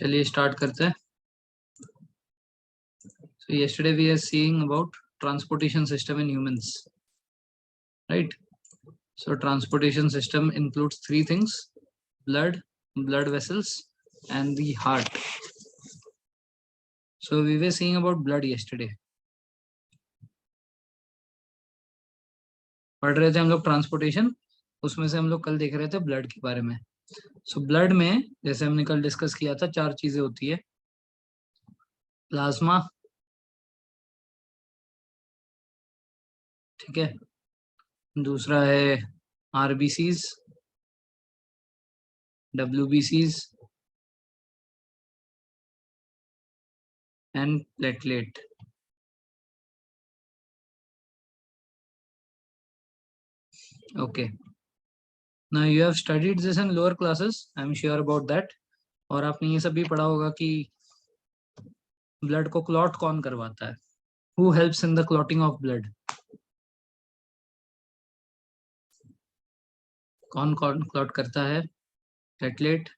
चलिए स्टार्ट करते हैं. So yesterday we are seeing about transportation system in humans, right? So transportation system includes three things: blood, blood vessels, and the heart. So we were seeing about blood yesterday. पढ़ रहे थे हम लोग transportation, उसमें से हम लोग कल देख रहे थे ब्लड के बारे में. सो ब्लड में जैसे हमने कल डिस्कस किया था, चार चीजें होती है. प्लाज्मा, ठीक है. दूसरा है आरबीसीज, डब्ल्यूबीसीज and platelet. Okay, now you have studied this in lower classes, I'm sure about that. और आपने ये सब भी पढ़ा होगा कि ब्लड को क्लॉट कौन करवाता है. Who helps in the clotting of blood? कौन कौन क्लॉट करता है? प्लेटलेट.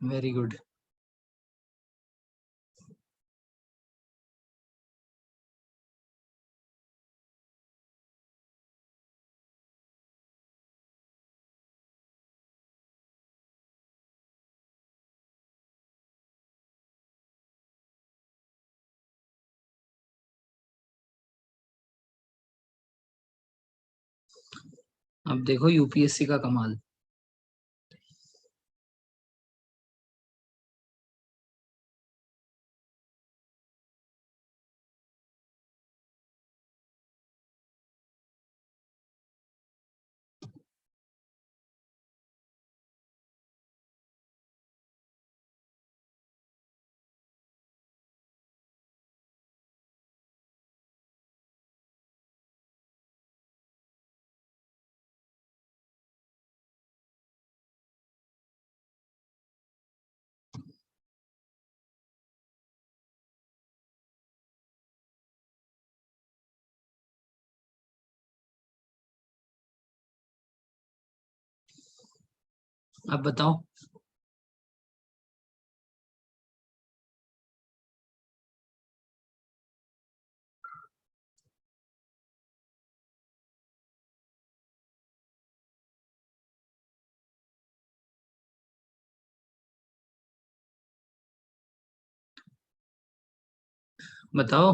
Very good. अब देखो यूपीएससी का कमाल. अब बताओ. बताओ.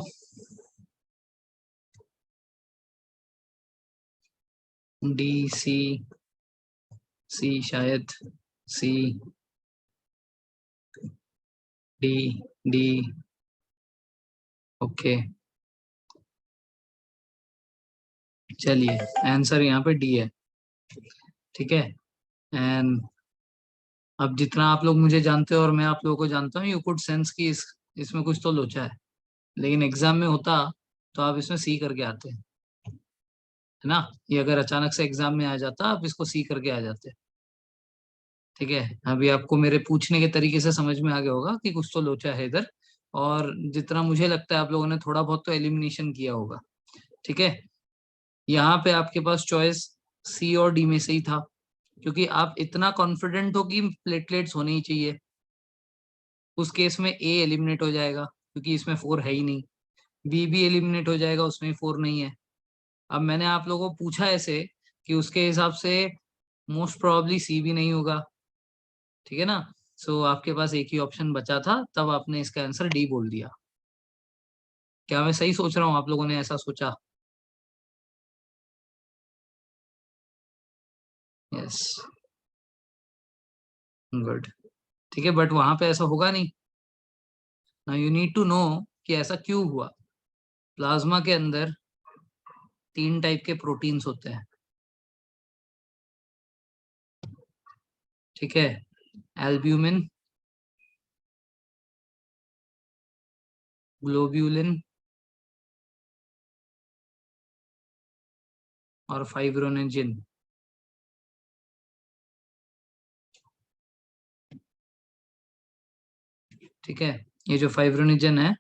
डी सी, सी शायद, सी, डी, डी. ओके, चलिए आंसर यहाँ पे डी है. ठीक है. एंड अब जितना आप लोग मुझे जानते हो और मैं आप लोगों को जानता हूँ, यू कुड सेंस कि इसमें कुछ तो लोचा है. लेकिन एग्जाम में होता तो आप इसमें सी करके आते, है ना. ये अगर अचानक से एग्जाम में आ जाता, आप इसको सी करके आ जाते. ठीक है. अभी आपको मेरे पूछने के तरीके से समझ में आ गया होगा कि कुछ तो लोचा है इधर. और जितना मुझे लगता है आप लोगों ने थोड़ा बहुत तो एलिमिनेशन किया होगा. ठीक है. यहाँ पे आपके पास चॉइस सी और डी में से ही था, क्योंकि आप इतना कॉन्फिडेंट हो कि प्लेटलेट्स होने ही चाहिए. उस केस में ए एलिमिनेट हो जाएगा क्योंकि इसमें 4 है ही नहीं. बी भी एलिमिनेट हो जाएगा, उसमें 4 नहीं है. अब मैंने आप लोगों को पूछा ऐसे कि उसके हिसाब से मोस्ट प्रोबेबली सी भी नहीं होगा. ठीक है ना. सो आपके पास एक ही ऑप्शन बचा था, तब आपने इसका आंसर डी बोल दिया. क्या मैं सही सोच रहा हूँ? आप लोगों ने ऐसा सोचा? Yes, good. ठीक है, बट वहां पे ऐसा होगा नहीं. Now you need to know कि ऐसा क्यों हुआ. प्लाज्मा के अंदर 3 टाइप के प्रोटीन्स होते हैं. ठीक है. एल्ब्यूमिन, ग्लोब्यूलिन और फाइब्रोनेजिन. ठीक है. ये जो फाइब्रोनेजिन है,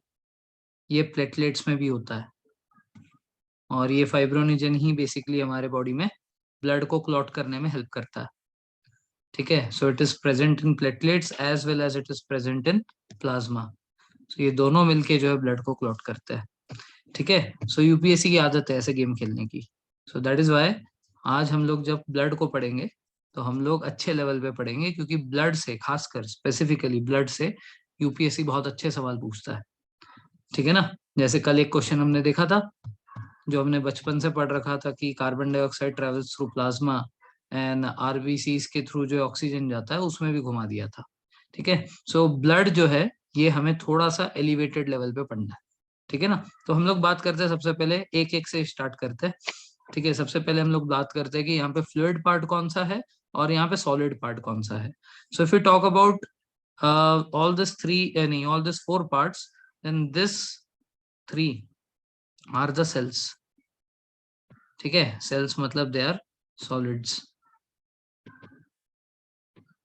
ये प्लेटलेट्स में भी होता है. और ये फाइब्रोनेजिन ही बेसिकली हमारे बॉडी में ब्लड को क्लॉट करने में हेल्प करता है. ठीक है, so it is present in platelets as well as it is present in plasma. तो ये दोनों मिलके जो है ब्लड को क्लॉट करते हैं। ठीक है, सो यूपीएससी की आदत है ऐसे गेम खेलने की। सो दैट इज वाई आज हम लोग जब ब्लड को पढ़ेंगे तो हम लोग अच्छे लेवल पे पढ़ेंगे, क्योंकि ब्लड से, खासकर स्पेसिफिकली ब्लड से यूपीएससी बहुत अच्छे सवाल पूछता है। ठीक है ना, जैसे कल एक क्वेश्चन हमने देखा था जो हमने बचपन से पढ़ रखा था कि carbon dioxide travels through plasma and RBC के थ्रू जो ऑक्सीजन जाता है, उसमें भी घुमा दिया था। ठीक है, सो ब्लड जो है ये हमें थोड़ा सा एलिवेटेड लेवल पे पढ़ना है। ठीक है ना, तो हम लोग बात करते हैं, सबसे पहले एक एक से स्टार्ट करते हैं। ठीक है, सबसे पहले हम लोग बात करते हैं कि यहाँ पे फ्लूइड पार्ट कौन सा है और यहाँ पे सॉलिड पार्ट कौन सा है। So if you talk about all this three, नहीं, all this four parts, then this three are the cells. ठीक है, सेल्स मतलब दे आर सॉलिड्स।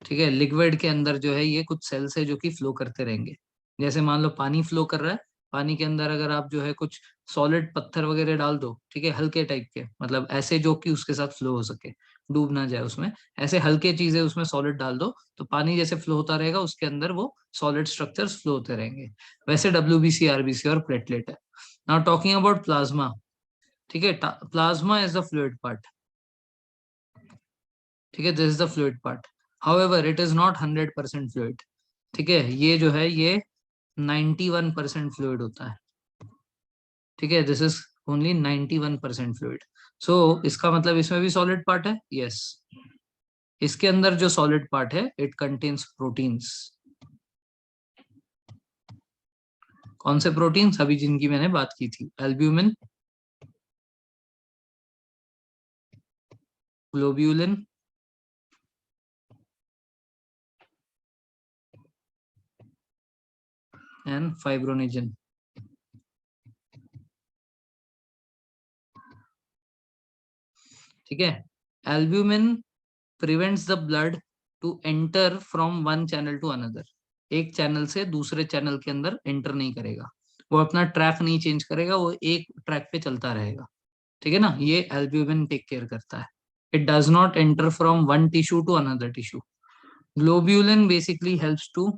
ठीक है, लिक्विड के अंदर जो है ये कुछ सेल्स है जो कि फ्लो करते रहेंगे। जैसे मान लो पानी फ्लो कर रहा है, पानी के अंदर अगर आप जो है कुछ सॉलिड पत्थर वगैरह डाल दो, ठीक है, हल्के टाइप के, मतलब ऐसे जो कि उसके साथ फ्लो हो सके, डूब ना जाए उसमें, ऐसे हल्के चीजें उसमें सॉलिड डाल दो, तो पानी जैसे फ्लो होता रहेगा उसके अंदर वो सॉलिड स्ट्रक्चर्स फ्लो होते रहेंगे। वैसे डब्ल्यूबीसी, आरबीसी और प्लेटलेट है। Now talking about plasma. ठीक है, plasma is the fluid part. ठीक है, this is the fluid part. However it is not 100% fluid. ठीक है, ये जो है ये 91% फ्लूइड होता है। ठीक है, दिस इज ओनली 91% फ्लूइड। सो इसका मतलब इसमें भी सॉलिड पार्ट है, यस। इसके अंदर जो सॉलिड पार्ट है इट कंटेन्स प्रोटीन्स। कौन से प्रोटीन्स? अभी जिनकी मैंने बात की थी, एल्ब्यूमिन, ग्लोब्यूलिन एंड फाइब्रोनिजन। ठीक है, albumin prevents the blood to enter from one channel to another. एक चैनल से दूसरे चैनल के अंदर एंटर नहीं करेगा, वो अपना ट्रैक नहीं चेंज करेगा, वो एक ट्रैक पे चलता रहेगा। ठीक है ना, ये एल्ब्यूमिन टेक केयर करता है। It does not enter from one tissue to another tissue. Globulin basically helps to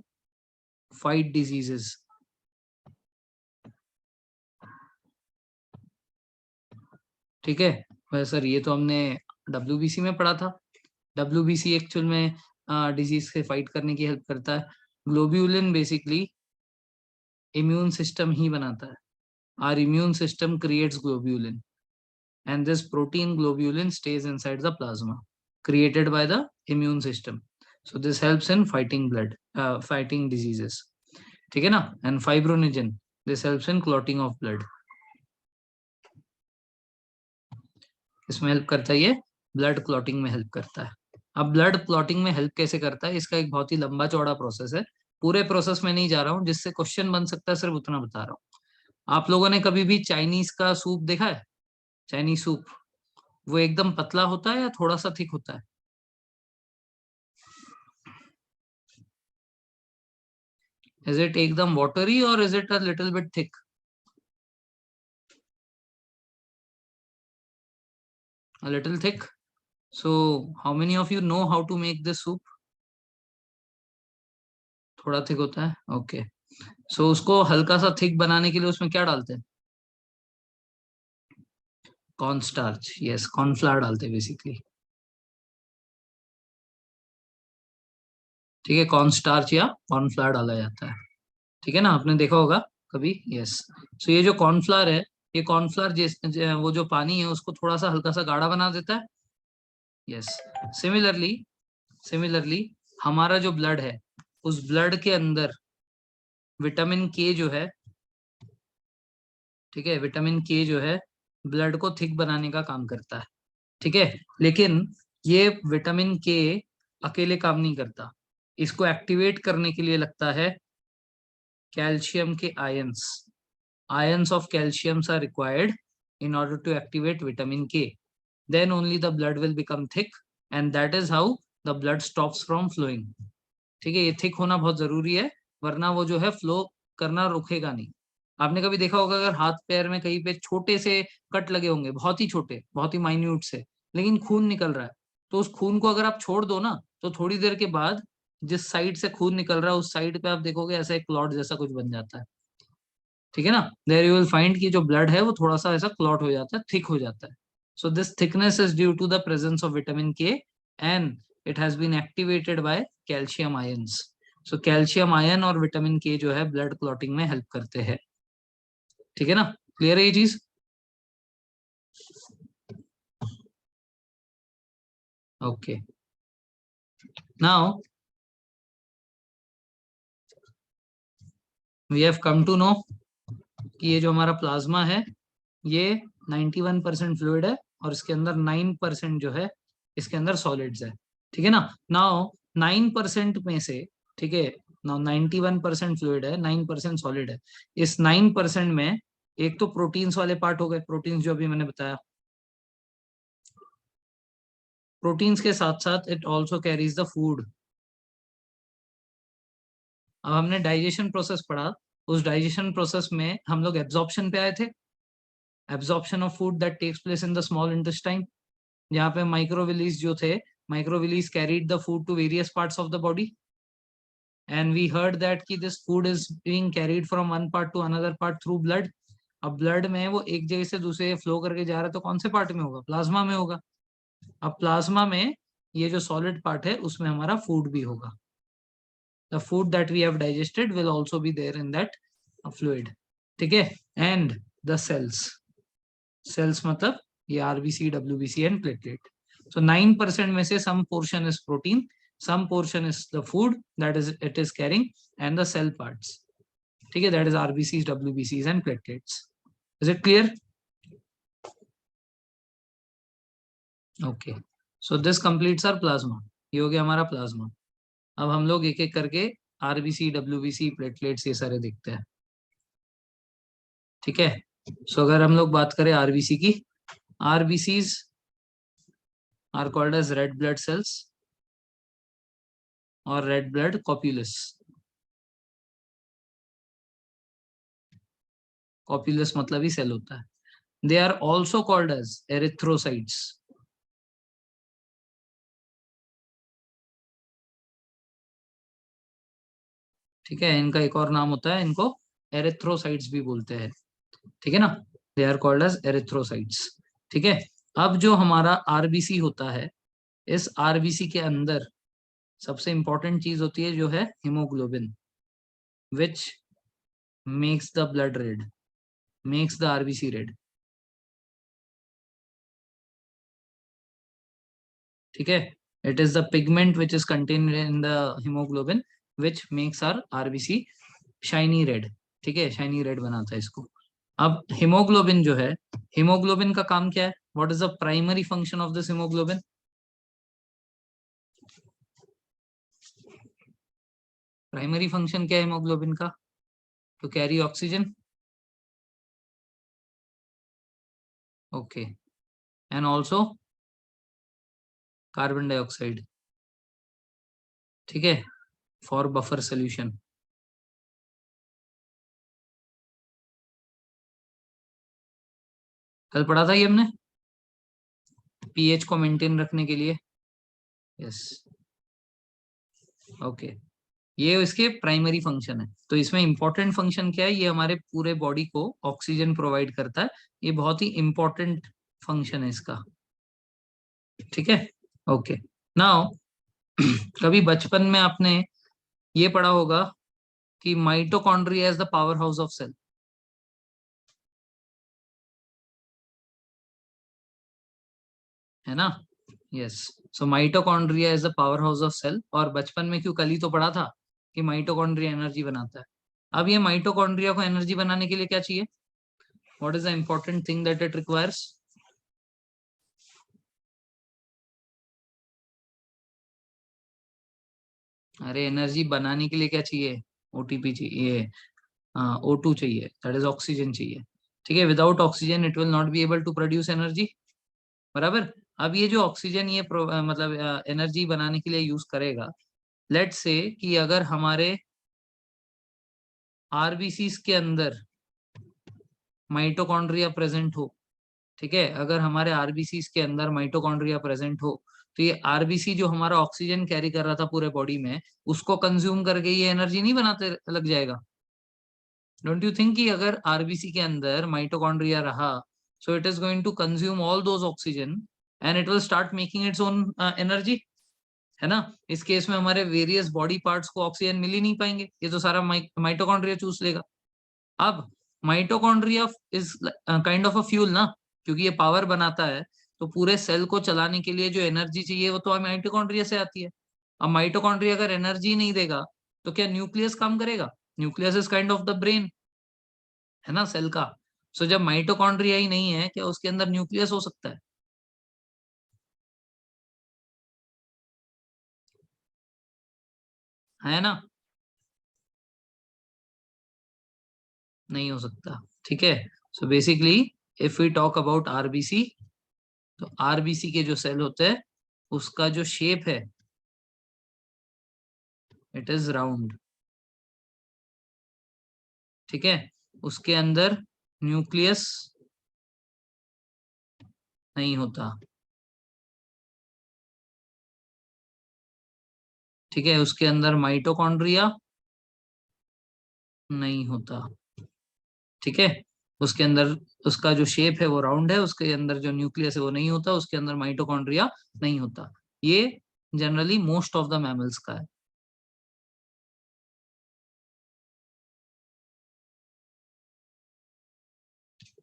fight diseases. ठीक है, वैसे सर ये तो हमने डब्ल्यूबीसी में पढ़ा था। डब्ल्यूबीसी एक्चुअल में डिजीज से फाइट करने की हेल्प करता है। ग्लोब्यूलिन बेसिकली इम्यून सिस्टम ही बनाता है। Are immune system creates globulin and this protein globulin stays inside the plasma created by the immune system. So this helps in fighting fighting diseases. ठीक है ना, and fibrinogen, this helps in clotting of blood. इसमें help करता है ये, blood clotting में help करता है। अब ब्लड क्लॉटिंग में हेल्प कैसे करता है, इसका एक बहुत ही लंबा चौड़ा प्रोसेस है। पूरे प्रोसेस में नहीं जा रहा हूँ, जिससे क्वेश्चन बन सकता है सिर्फ उतना बता रहा हूँ। आप लोगों ने कभी भी चाइनीज का सूप देखा है? चाइनीज सूप, वो एकदम पतला होता है या थोड़ा सा थिक होता है? Is it ekdam watery or is it a little bit thick? A little thick. So how many of you know how to make this soup? थोड़ा थिक होता है, ओके। सो उसको हल्का सा थिक बनाने के लिए उसमें क्या डालते हैं? कॉर्न स्टार्च, यस, कॉर्नफ्लावर डालते हैं बेसिकली। ठीक है, कॉर्न स्टार्च या कॉर्नफ्लावर डाला जाता है। ठीक है ना, आपने देखा होगा कभी, यस। सो ये जो कॉर्नफ्लावर है, ये कॉर्नफ्लावर वो जो पानी है उसको थोड़ा सा हल्का सा गाढ़ा बना देता है, यस। सिमिलरली, सिमिलरली हमारा जो ब्लड है, उस ब्लड के अंदर विटामिन के जो है, ठीक है, विटामिन के जो है ब्लड को थिक बनाने का काम करता है। ठीक है, लेकिन ये विटामिन के अकेले काम नहीं करता, इसको एक्टिवेट करने के लिए लगता है कैल्शियम के ions. Ions of calciums are required in order to activate vitamin K. Then only the blood will become thick and that is how the blood stops from flowing. ठीक है, ये थिक होना बहुत जरूरी है, वरना वो जो है फ्लो करना रुकेगा नहीं। आपने कभी देखा होगा अगर हाथ पैर में कहीं पे छोटे से कट लगे होंगे, बहुत ही छोटे, बहुत ही माइन्यूट से, लेकिन खून निकल रहा है, तो उस खून को अगर आप छोड़ दो ना, तो थोड़ी देर के बाद जिस साइड से खून निकल रहा है उस साइड पे आप देखोगे ऐसा एक क्लॉट जैसा कुछ बन जाता है, ठीक है ना। देयर यू विल फाइंड कि जो ब्लड है वो थोड़ा सा ऐसा क्लॉट हो जाता है, थिक हो जाता है। So this thickness is due to the presence of vitamin K and it has been activated by calcium ions. So calcium ion और विटामिन के जो है ब्लड क्लॉटिंग में हेल्प करते हैं, ठीक है ना। क्लियर है ये चीज? Okay, now we have come to know कि ये जो हमारा प्लाज्मा है ये 91% फ्लूइड है और इसके अंदर 9% जो है इसके अंदर सॉलिड्स है, ठीक है ना। नाउ 9% में से, ठीक है, नाउ 91% फ्लूइड है, 9% सॉलिड है। इस 9% में एक तो प्रोटीन्स वाले पार्ट हो गए, प्रोटीन्स जो अभी मैंने बताया। प्रोटीन्स के साथ साथ it also carries the food. अब हमने डाइजेशन प्रोसेस पढ़ा, उस डाइजेशन प्रोसेस में हम लोग एब्जॉर्प्शन पे आए थे। Absorption of food that takes place in the small intestine, जहाँ पे माइक्रोविलीज जो थे, microvillis carried the food to various parts of the body and we heard that कि this food is being carried from one part to another part through blood. अब blood में वो एक जगह से दूसरे फ्लो करके जा रहा है तो कौन से पार्ट में होगा? प्लाज्मा में होगा। अब प्लाज्मा में ये जो सॉलिड पार्ट है उसमें हमारा फूड भी होगा। The food that we have digested will also be there in that fluid, ठीक है। एंड द सेल्स, सेल्स मतलब ये RBC, WBC and platelet. So 9% में से some portion is protein, some portion is the food that is it is carrying, and the cell parts, ठीक है, that is RBCs, WBCs and platelets. Is it clear? Okay, so this completes our plasma. ये हो गया हमारा plasma. अब हम लोग एक एक करके आरबीसी, डब्ल्यूबीसी, प्लेटलेट्स ये सारे देखते हैं, ठीक है। सो अगर हम लोग बात करें आरबीसी की, RBCs are called as red blood cells और रेड ब्लड कॉप्यूलस। कॉप्यूलस मतलब ही सेल होता है। They are also called as erythrocytes, ठीक है। इनका एक और नाम होता है, इनको एरिथ्रोसाइट्स भी बोलते हैं, ठीक है ना। They are called as erythrocytes, ठीक है। अब जो हमारा आरबीसी होता है, इस आरबीसी के अंदर सबसे इंपॉर्टेंट चीज होती है जो है haemoglobin, which makes the blood red, makes the RBC red, ठीक है। It is the pigment which is contained in the haemoglobin which makes are RBC shiny red, ठीक है, शाइनी रेड बनाता है इसको। अब हीमोग्लोबिन जो है, हीमोग्लोबिन का काम क्या है? What is the primary function of this haemoglobin? Primary function क्या है हीमोग्लोबिन का? To carry oxygen, okay, and also carbon dioxide, ठीक है, फॉर बफर सोल्यूशन। कल पढ़ा था ये हमने, पीएच को मेंटेन रखने के लिए। यस, ओके, ये इसके प्राइमरी फंक्शन है। तो इसमें इंपॉर्टेंट फंक्शन क्या है? ये हमारे पूरे बॉडी को ऑक्सीजन प्रोवाइड करता है। ये बहुत ही इंपॉर्टेंट फंक्शन है इसका, ठीक है। ओके, नाउ कभी बचपन में आपने ये पढ़ा होगा कि mitochondria is the power house of cell, है ना। Yes, so mitochondria is the power house of cell. और बचपन में क्यों, कल ही तो पढ़ा था कि माइटोकॉन्ड्रिया एनर्जी बनाता है। अब ये माइटोकॉन्ड्रिया को एनर्जी बनाने के लिए क्या चाहिए? What is the important thing that it requires? अरे एनर्जी बनाने के लिए क्या चाहिए? ओटीपी चाहिए, O2 चाहिए, दैट इज ऑक्सीजन चाहिए, ठीक है। Without oxygen it will not be able to produce energy, बराबर। अब ये जो ऑक्सीजन ये मतलब एनर्जी बनाने के लिए यूज करेगा, लेट्स से कि अगर हमारे आरबीसीज के अंदर माइटोकॉन्ड्रिया प्रेजेंट हो, ठीक है, अगर हमारे आरबीसीज के अंदर माइटोकॉन्ड्रिया प्रेजेंट हो तो ये आरबीसी जो हमारा ऑक्सीजन कैरी कर रहा था पूरे बॉडी में, उसको कंज्यूम करके ये एनर्जी नहीं बनाते लग जाएगा? डोंट यू थिंक कि अगर आरबीसी के अंदर माइटोकॉन्ड्रिया रहा, so it is going to consume all those oxygen and it will start making its own energy, है ना? इस केस में हमारे वेरियस बॉडी पार्ट्स को ऑक्सीजन मिल ही नहीं पाएंगे, ये तो सारा माइटोकॉन्ड्रिया चूस लेगा। अब mitochondria is kind of a fuel ना, क्योंकि ये पावर बनाता है, तो पूरे सेल को चलाने के लिए जो एनर्जी चाहिए वो तो माइटोकॉन्ड्रिया से आती है। अब माइटोकॉन्ड्रिया अगर एनर्जी नहीं देगा तो क्या न्यूक्लियस काम करेगा? Nucleus is kind of the brain, है ना, सेल का। सो जब माइटोकॉन्ड्रिया ही नहीं है, क्या उसके अंदर न्यूक्लियस हो सकता है ना? नहीं हो सकता। ठीक है। So basically if we talk about RBC, तो आरबीसी के जो सेल होते हैं उसका जो शेप है इट इज राउंड। ठीक है। उसके अंदर न्यूक्लियस नहीं होता। ठीक है। उसके अंदर माइटोकॉन्ड्रिया नहीं होता। ठीक है। उसके अंदर उसका जो शेप है वो राउंड है, उसके अंदर जो न्यूक्लियस है वो नहीं होता, उसके अंदर माइटोकॉन्ड्रिया नहीं होता। ये generally most of the mammals का है।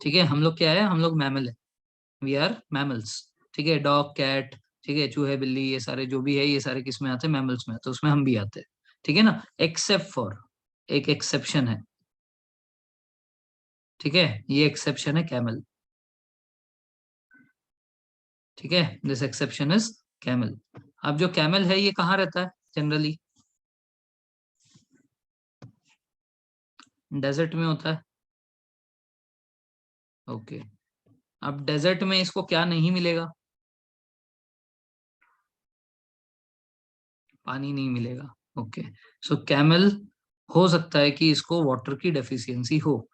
ठीक है। हम लोग क्या है? हम लोग मैमल है। We are mammals. ठीक है। डॉग, कैट, ठीक है, चूहे, बिल्ली, ये सारे जो भी है ये सारे किस में आते हैं? मैमल्स में, तो उसमें हम भी आते हैं। ठीक है ना? एक्सेप्ट फॉर, एक एक्सेप्शन है। ठीक है। ये एक्सेप्शन है कैमल। ठीक है। This exception is camel. अब जो कैमल है ये कहाँ रहता है जनरली? डेजर्ट में होता है। ओके। अब डेजर्ट में इसको क्या नहीं मिलेगा? पानी नहीं मिलेगा। ओके। सो कैमल, हो सकता है कि इसको वाटर की डेफिशिएंसी हो।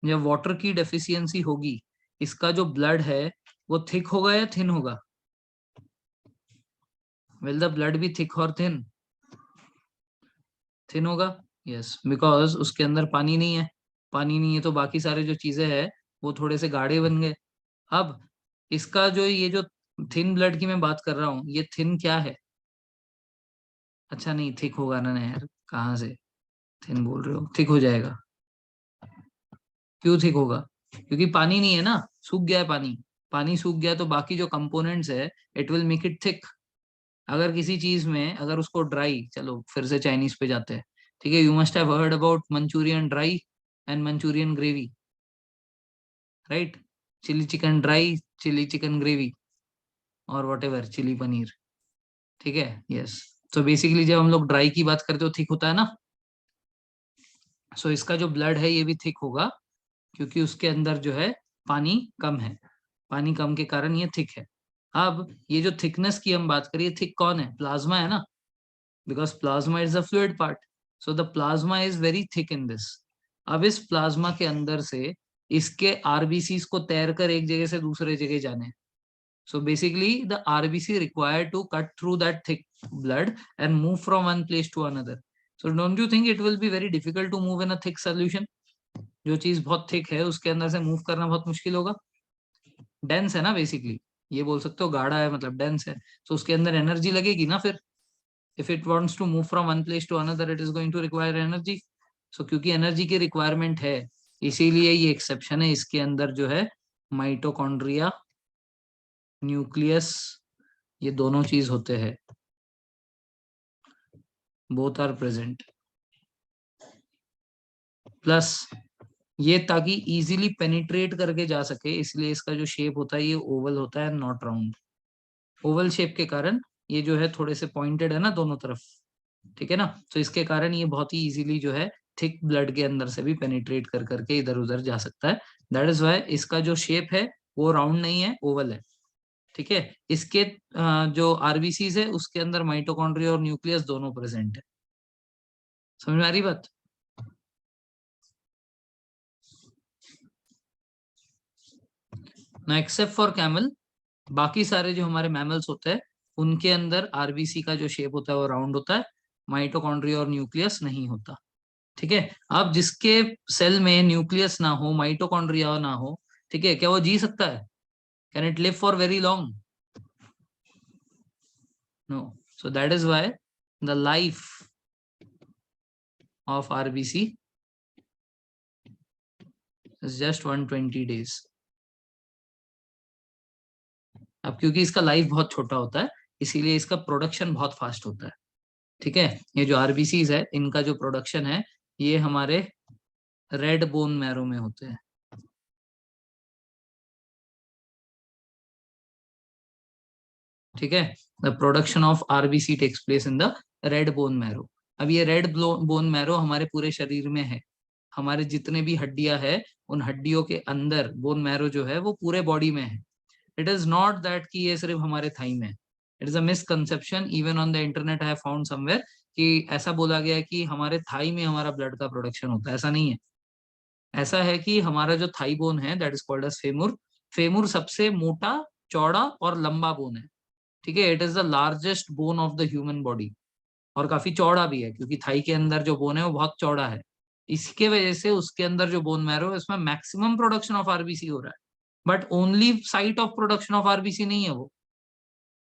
जब वाटर की डेफिशिएंसी होगी, इसका जो ब्लड है वो थिक होगा या थिन होगा? Will the blood be thick और थिन? थिन होगा। यस, बिकॉज उसके अंदर पानी नहीं है। पानी नहीं है तो बाकी सारे जो चीजें हैं वो थोड़े से गाढ़े बन गए। अब इसका जो ये जो थिन ब्लड की मैं बात कर रहा हूँ, ये थिन क्या है? अच्छा नहीं, थिक होगा ना यार, कहाँ से थिन बोल रहे हो? थिक हो जाएगा। क्यों थिक होगा? क्योंकि पानी नहीं है ना, सूख गया है पानी। पानी सूख गया तो बाकी जो कंपोनेंट्स है it will make it thick. अगर किसी चीज में अगर उसको ड्राई, चलो फिर से चाइनीज पे जाते हैं। ठीक है। You must have heard about Manchurian dry and Manchurian gravy, right? Chilli chicken dry, chilli chicken gravy, और वट एवर चिली पनीर। ठीक है। यस। तो बेसिकली जब हम लोग ड्राई की बात करते हो थिक होता है ना। सो इसका जो ब्लड है ये भी थिक होगा, क्योंकि उसके अंदर जो है पानी कम है। पानी कम के कारण ये थिक है। अब ये जो थिकनेस की हम बात करिए, थिक कौन है? प्लाज्मा है ना, because plasma is the fluid part. So the plasma is very thick in this. अब इस प्लाज्मा के अंदर से इसके आरबीसी को तैर कर एक जगह से दूसरे जगह जाने। So basically, the RBC required to cut through that thick blood and move from one place to another. So don't you think it will be very difficult to move in a thick solution? जो चीज बहुत thick है उसके अंदर से move करना बहुत मुश्किल होगा। डेंस है ना बेसिकली, ये बोल सकते हो गाढ़ा है मतलब डेंस है। तो उसके अंदर एनर्जी लगेगी ना फिर। If it wants to move from one place to another it is going to require energy. So क्योंकि एनर्जी की रिक्वायरमेंट है, इसीलिए ये एक्सेप्शन है। इसके अंदर जो है माइटोकॉन्ड्रिया, न्यूक्लियस, ये दोनों चीज होते हैं। Both are present. प्लस ये ताकि इजीली पेनिट्रेट करके जा सके, इसलिए इसका जो शेप होता है ये ओवल होता है, नॉट राउंड। ओवल शेप के कारण ये जो है थोड़े से पॉइंटेड है ना दोनों तरफ। ठीक है ना? तो इसके कारण ये बहुत ही इजीली जो है थिक ब्लड के अंदर से भी पेनिट्रेट कर करके इधर उधर जा सकता है। दैट इज वाई इसका जो शेप है वो राउंड नहीं है, ओवल है। ठीक है। इसके जो आरबीसीज है उसके अंदर माइटोकॉन्ड्रिया और न्यूक्लियस दोनों प्रेजेंट है। समझ में आ रही बात? ना एक्सेप्ट फॉर कैमल, बाकी सारे जो हमारे मैमल्स होते हैं उनके अंदर आरबीसी का जो शेप होता है वो राउंड होता है, माइटोकॉन्ड्रिया और न्यूक्लियस नहीं होता। ठीक है, अब जिसके सेल में न्यूक्लियस ना हो, माइटोकॉन्ड्रिया ना हो, ठीक है, क्या वो जी सकता है? Can it live for very long? No. So that is why the life of RBC is just 120 days। अब क्योंकि इसका लाइफ बहुत छोटा होता है, इसीलिए इसका प्रोडक्शन बहुत फास्ट होता है। ठीक है, ये जो आरबीसीज है इनका जो प्रोडक्शन है ये हमारे रेड बोन मैरो में होते हैं। ठीक है, the production of RBC takes place in the red bone marrow. अब ये रेड बोन मैरो हमारे पूरे शरीर में है, हमारे जितने भी हड्डियां है उन हड्डियों के अंदर बोन मैरो जो है वो पूरे बॉडी में है। इट इज नॉट दैट कि ये सिर्फ हमारे थाई में है। It is a misconception, even on the internet I have found somewhere कि ऐसा बोला गया है कि हमारे थाई में हमारा ब्लड का प्रोडक्शन होता है। ऐसा नहीं है। ऐसा है कि हमारा जो थाई बोन है दैट इज कॉल्ड एज फेमुर, फेमुर सबसे मोटा, चौड़ा और लंबा बोन है। ठीक है, it is the largest bone of the human body, और काफी चौड़ा भी है क्योंकि थाई के अंदर जो बोन है वो बहुत चौड़ा है। इसके वजह से उसके अंदर जो बोन मैरो है उसमें मैक्सिमम प्रोडक्शन ऑफ आरबीसी हो रहा है, but only site of production of RBC नहीं है वो।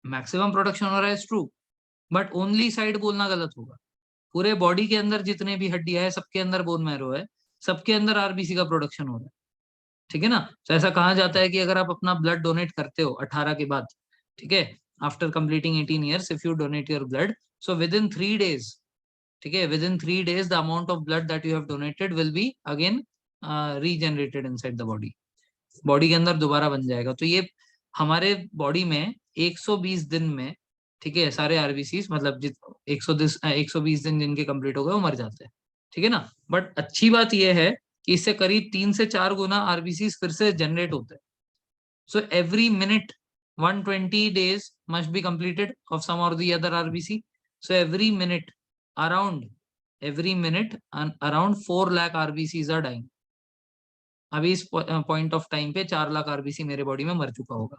मैक्सिमम प्रोडक्शन हो रहा है ट्रू, बट ओनली साइड बोलना गलत होगा। पूरे बॉडी के अंदर जितने भी हड्डियां है सबके अंदर बोन मैरो है, सबके अंदर आरबीसी का प्रोडक्शन हो रहा है। ठीक है ना, तो ऐसा कहा जाता है कि अगर आप अपना ब्लड डोनेट करते हो 18 के बाद, ठीक है, after completing 18 years if you donate your blood, so with in 3 days, ठीक है, with in 3 days the amount of blood that you have donated will be again regenerated inside the body, body के अंदर दोबारा बन जाएगा। तो ये हमारे बॉडी में 120 दिन में, ठीक है, सारे आरबीसी मतलब जित 120 दिन जिनके कंप्लीट हो गए वो मर जाते हैं। ठीक है ना, बट अच्छी बात यह है कि इससे करीब 3 से 4 गुना आरबीसी फिर से जनरेट होते हैं। So every minute 120 days must be completed of some or the other RBC. So around every minute around 4 lakh RBCs are dying. अभी इस पॉइंट ऑफ टाइम पे 4 लाख आरबीसी मेरे बॉडी में मर चुका होगा,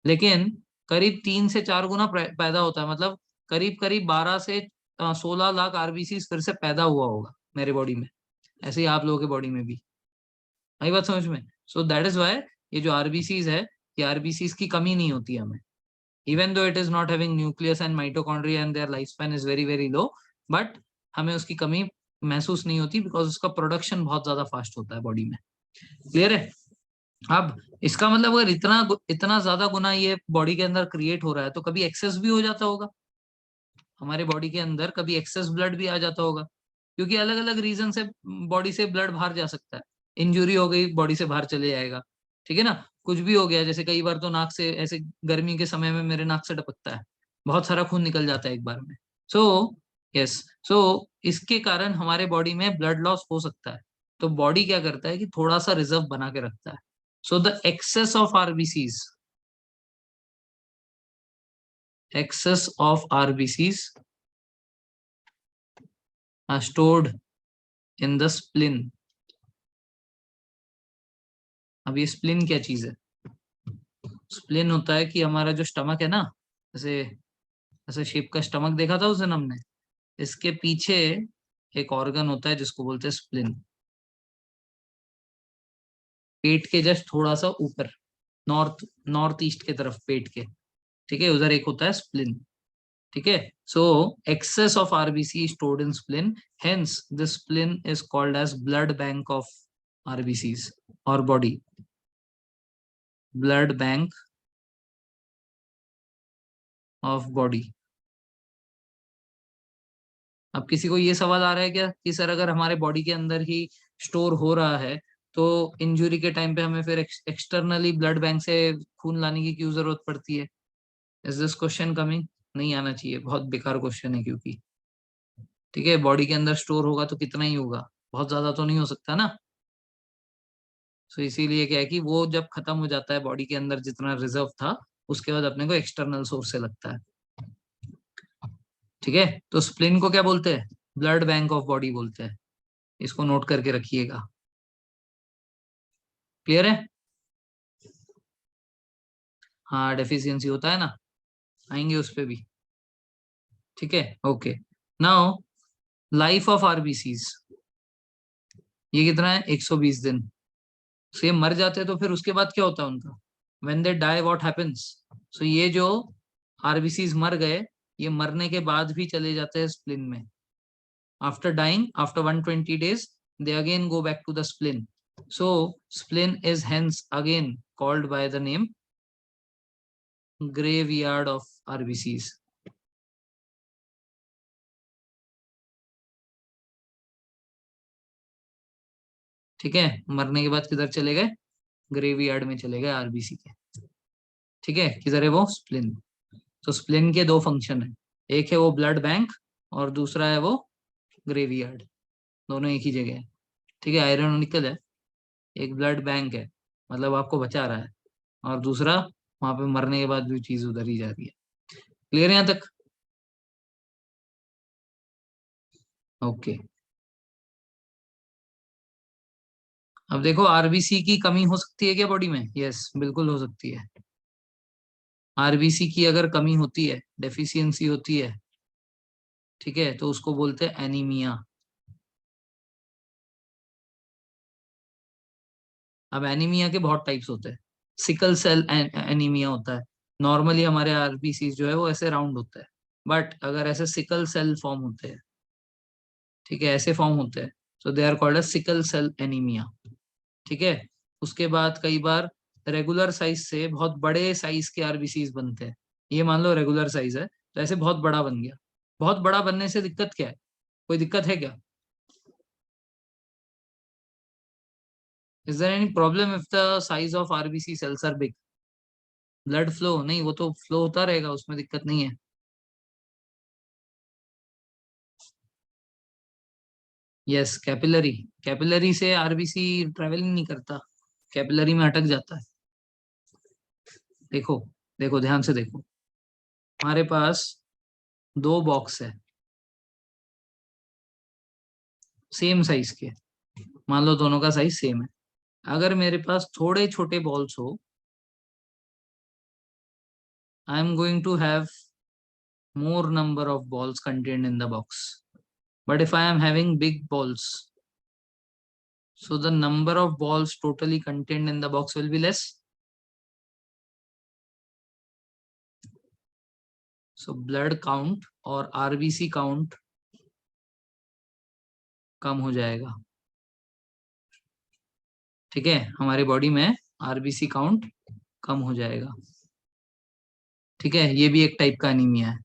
लेकिन करीब 3 से 4 गुना पैदा होता है, मतलब करीब करीब 12 से 16 लाख आरबीसी फिर से पैदा हुआ होगा मेरे बॉडी में। ऐसे ही आप लोगों के बॉडी में भी। आई बात समझ में? सो दैट इज वाई ये जो आरबीसीज है, ये आरबीसीज की कमी नहीं होती हमें, even though it is not having nucleus and mitochondria and their life span is very very low, but हमें उसकी कमी महसूस नहीं होती बिकॉज उसका प्रोडक्शन बहुत ज्यादा फास्ट होता है बॉडी में। क्लियर है? अब इसका मतलब अगर इतना इतना ज्यादा गुना ये बॉडी के अंदर क्रिएट हो रहा है तो कभी एक्सेस भी हो जाता होगा हमारे बॉडी के अंदर, कभी एक्सेस ब्लड भी आ जाता होगा, क्योंकि अलग अलग रीजन से बॉडी से ब्लड बाहर जा सकता है। इंजुरी हो गई, बॉडी से बाहर चले जाएगा। ठीक है ना, कुछ भी हो गया, जैसे कई बार तो नाक से ऐसे गर्मी के समय में मेरे नाक से टपकता है, बहुत सारा खून निकल जाता है एक बार में। सो यस, सो इसके कारण हमारे बॉडी में ब्लड लॉस हो सकता है। तो बॉडी क्या करता है कि थोड़ा सा रिजर्व बना के रखता है। So the excess of RBCs, excess of RBCs are stored in the spleen। अब ये स्प्लिन क्या चीज है? स्प्लिन होता है कि हमारा जो स्टमक है ना, ऐसे ऐसे शेप का स्टमक देखा था उस दिन हमने, इसके पीछे एक ऑर्गन होता है जिसको बोलते हैं स्प्लिन। पेट के जस्ट थोड़ा सा ऊपर, नॉर्थ नॉर्थ ईस्ट की तरफ पेट के, ठीक है, उधर एक होता है स्प्लिन। ठीक है, so excess of RBC stored in spleen, hence this spleen is called as blood bank of RBCs और body, blood bank of body. अब किसी को ये सवाल आ रहा है क्या कि सर अगर हमारे बॉडी के अंदर ही स्टोर हो रहा है तो इंजुरी के टाइम पे हमें फिर एक्सटर्नली ब्लड बैंक से खून लाने की क्यों जरूरत पड़ती है? Is this question coming? नहीं आना चाहिए, बहुत बेकार क्वेश्चन है, क्योंकि ठीक है, बॉडी के अंदर स्टोर होगा तो कितना ही होगा, बहुत ज्यादा तो नहीं हो सकता ना। तो इसीलिए क्या है कि वो जब खत्म हो जाता है बॉडी के अंदर जितना रिजर्व था, उसके बाद अपने को एक्सटर्नल सोर्स से लगता है। ठीक है, तो स्प्लिन को क्या बोलते हैं? ब्लड बैंक ऑफ बॉडी बोलते हैं। इसको नोट करके रखिएगा। क्लियर है? हाँ, डेफिशिएंसी होता है ना, आएंगे उस पे भी, ठीक है। Okay, now life of RBCs, ये कितना है, 120 दिन। सो ये मर जाते हैं तो फिर उसके बाद क्या होता है उनका, when they die what happens. So ये जो आरबीसीज मर गए, ये मरने के बाद भी चले जाते हैं स्प्लिन में। After dying, after 120 days, they again go back to the spleen. So spleen is hence again called by the name graveyard of RBCs. ठीक है, मरने के बाद किधर चले गए, ग्रेवयार्ड में चले गए आरबीसी के। ठीक है, किधर है वो, स्प्लिन। तो स्प्लिन के दो फंक्शन है, एक है वो ब्लड बैंक और दूसरा है वो ग्रेवयार्ड, दोनों एक ही जगह है। ठीक है, आयरनिकल है, एक ब्लड बैंक है, मतलब आपको बचा रहा है, और दूसरा वहां पे मरने के बाद भी चीज उधर ही जा रही है। क्लियर है यहाँ तक? ओके, अब देखो आरबीसी की कमी हो सकती है क्या बॉडी में, यस बिल्कुल हो सकती है। आरबीसी की अगर कमी होती है, डेफिशिएंसी होती है, ठीक है, तो उसको बोलते हैं एनीमिया। अब एनीमिया के बहुत टाइप्स होते हैं। सिकल सेल एनीमिया होता है। नॉर्मली हमारे आरबीसी जो है वो ऐसे राउंड होता है, बट अगर ऐसे सिकल सेल फॉर्म होते हैं, ठीक है, ऐसे फॉर्म होते हैं, तो they are called sickle cell anaemia. ठीक है, उसके बाद कई बार रेगुलर साइज से बहुत बड़े साइज के आरबीसीज बनते हैं। ये मान लो रेगुलर साइज है, तो ऐसे बहुत बड़ा बन गया। बहुत बड़ा बनने से दिक्कत क्या है, कोई दिक्कत है क्या? Is there any problem if the size of RBC cells are big? Blood flow नहीं, वो तो फ्लो होता रहेगा, उसमें दिक्कत नहीं है। यस, कैपिलरी, कैपिलरी से आरबीसी ट्रेवल नहीं करता, कैपिलरी में अटक जाता है। देखो, देखो ध्यान से देखो, हमारे पास दो बॉक्स है सेम साइज के, मान लो दोनों का साइज सेम है। अगर मेरे पास थोड़े छोटे बॉल्स हो, I am going to have more number of balls contained in the box. But if I am having big balls, so the number of balls totally contained in the box will be less. So blood count और RBC count कम हो जाएगा। ठीक है, हमारी body में RBC count कम हो जाएगा। ठीक है, ये भी एक टाइप का एनीमिया है।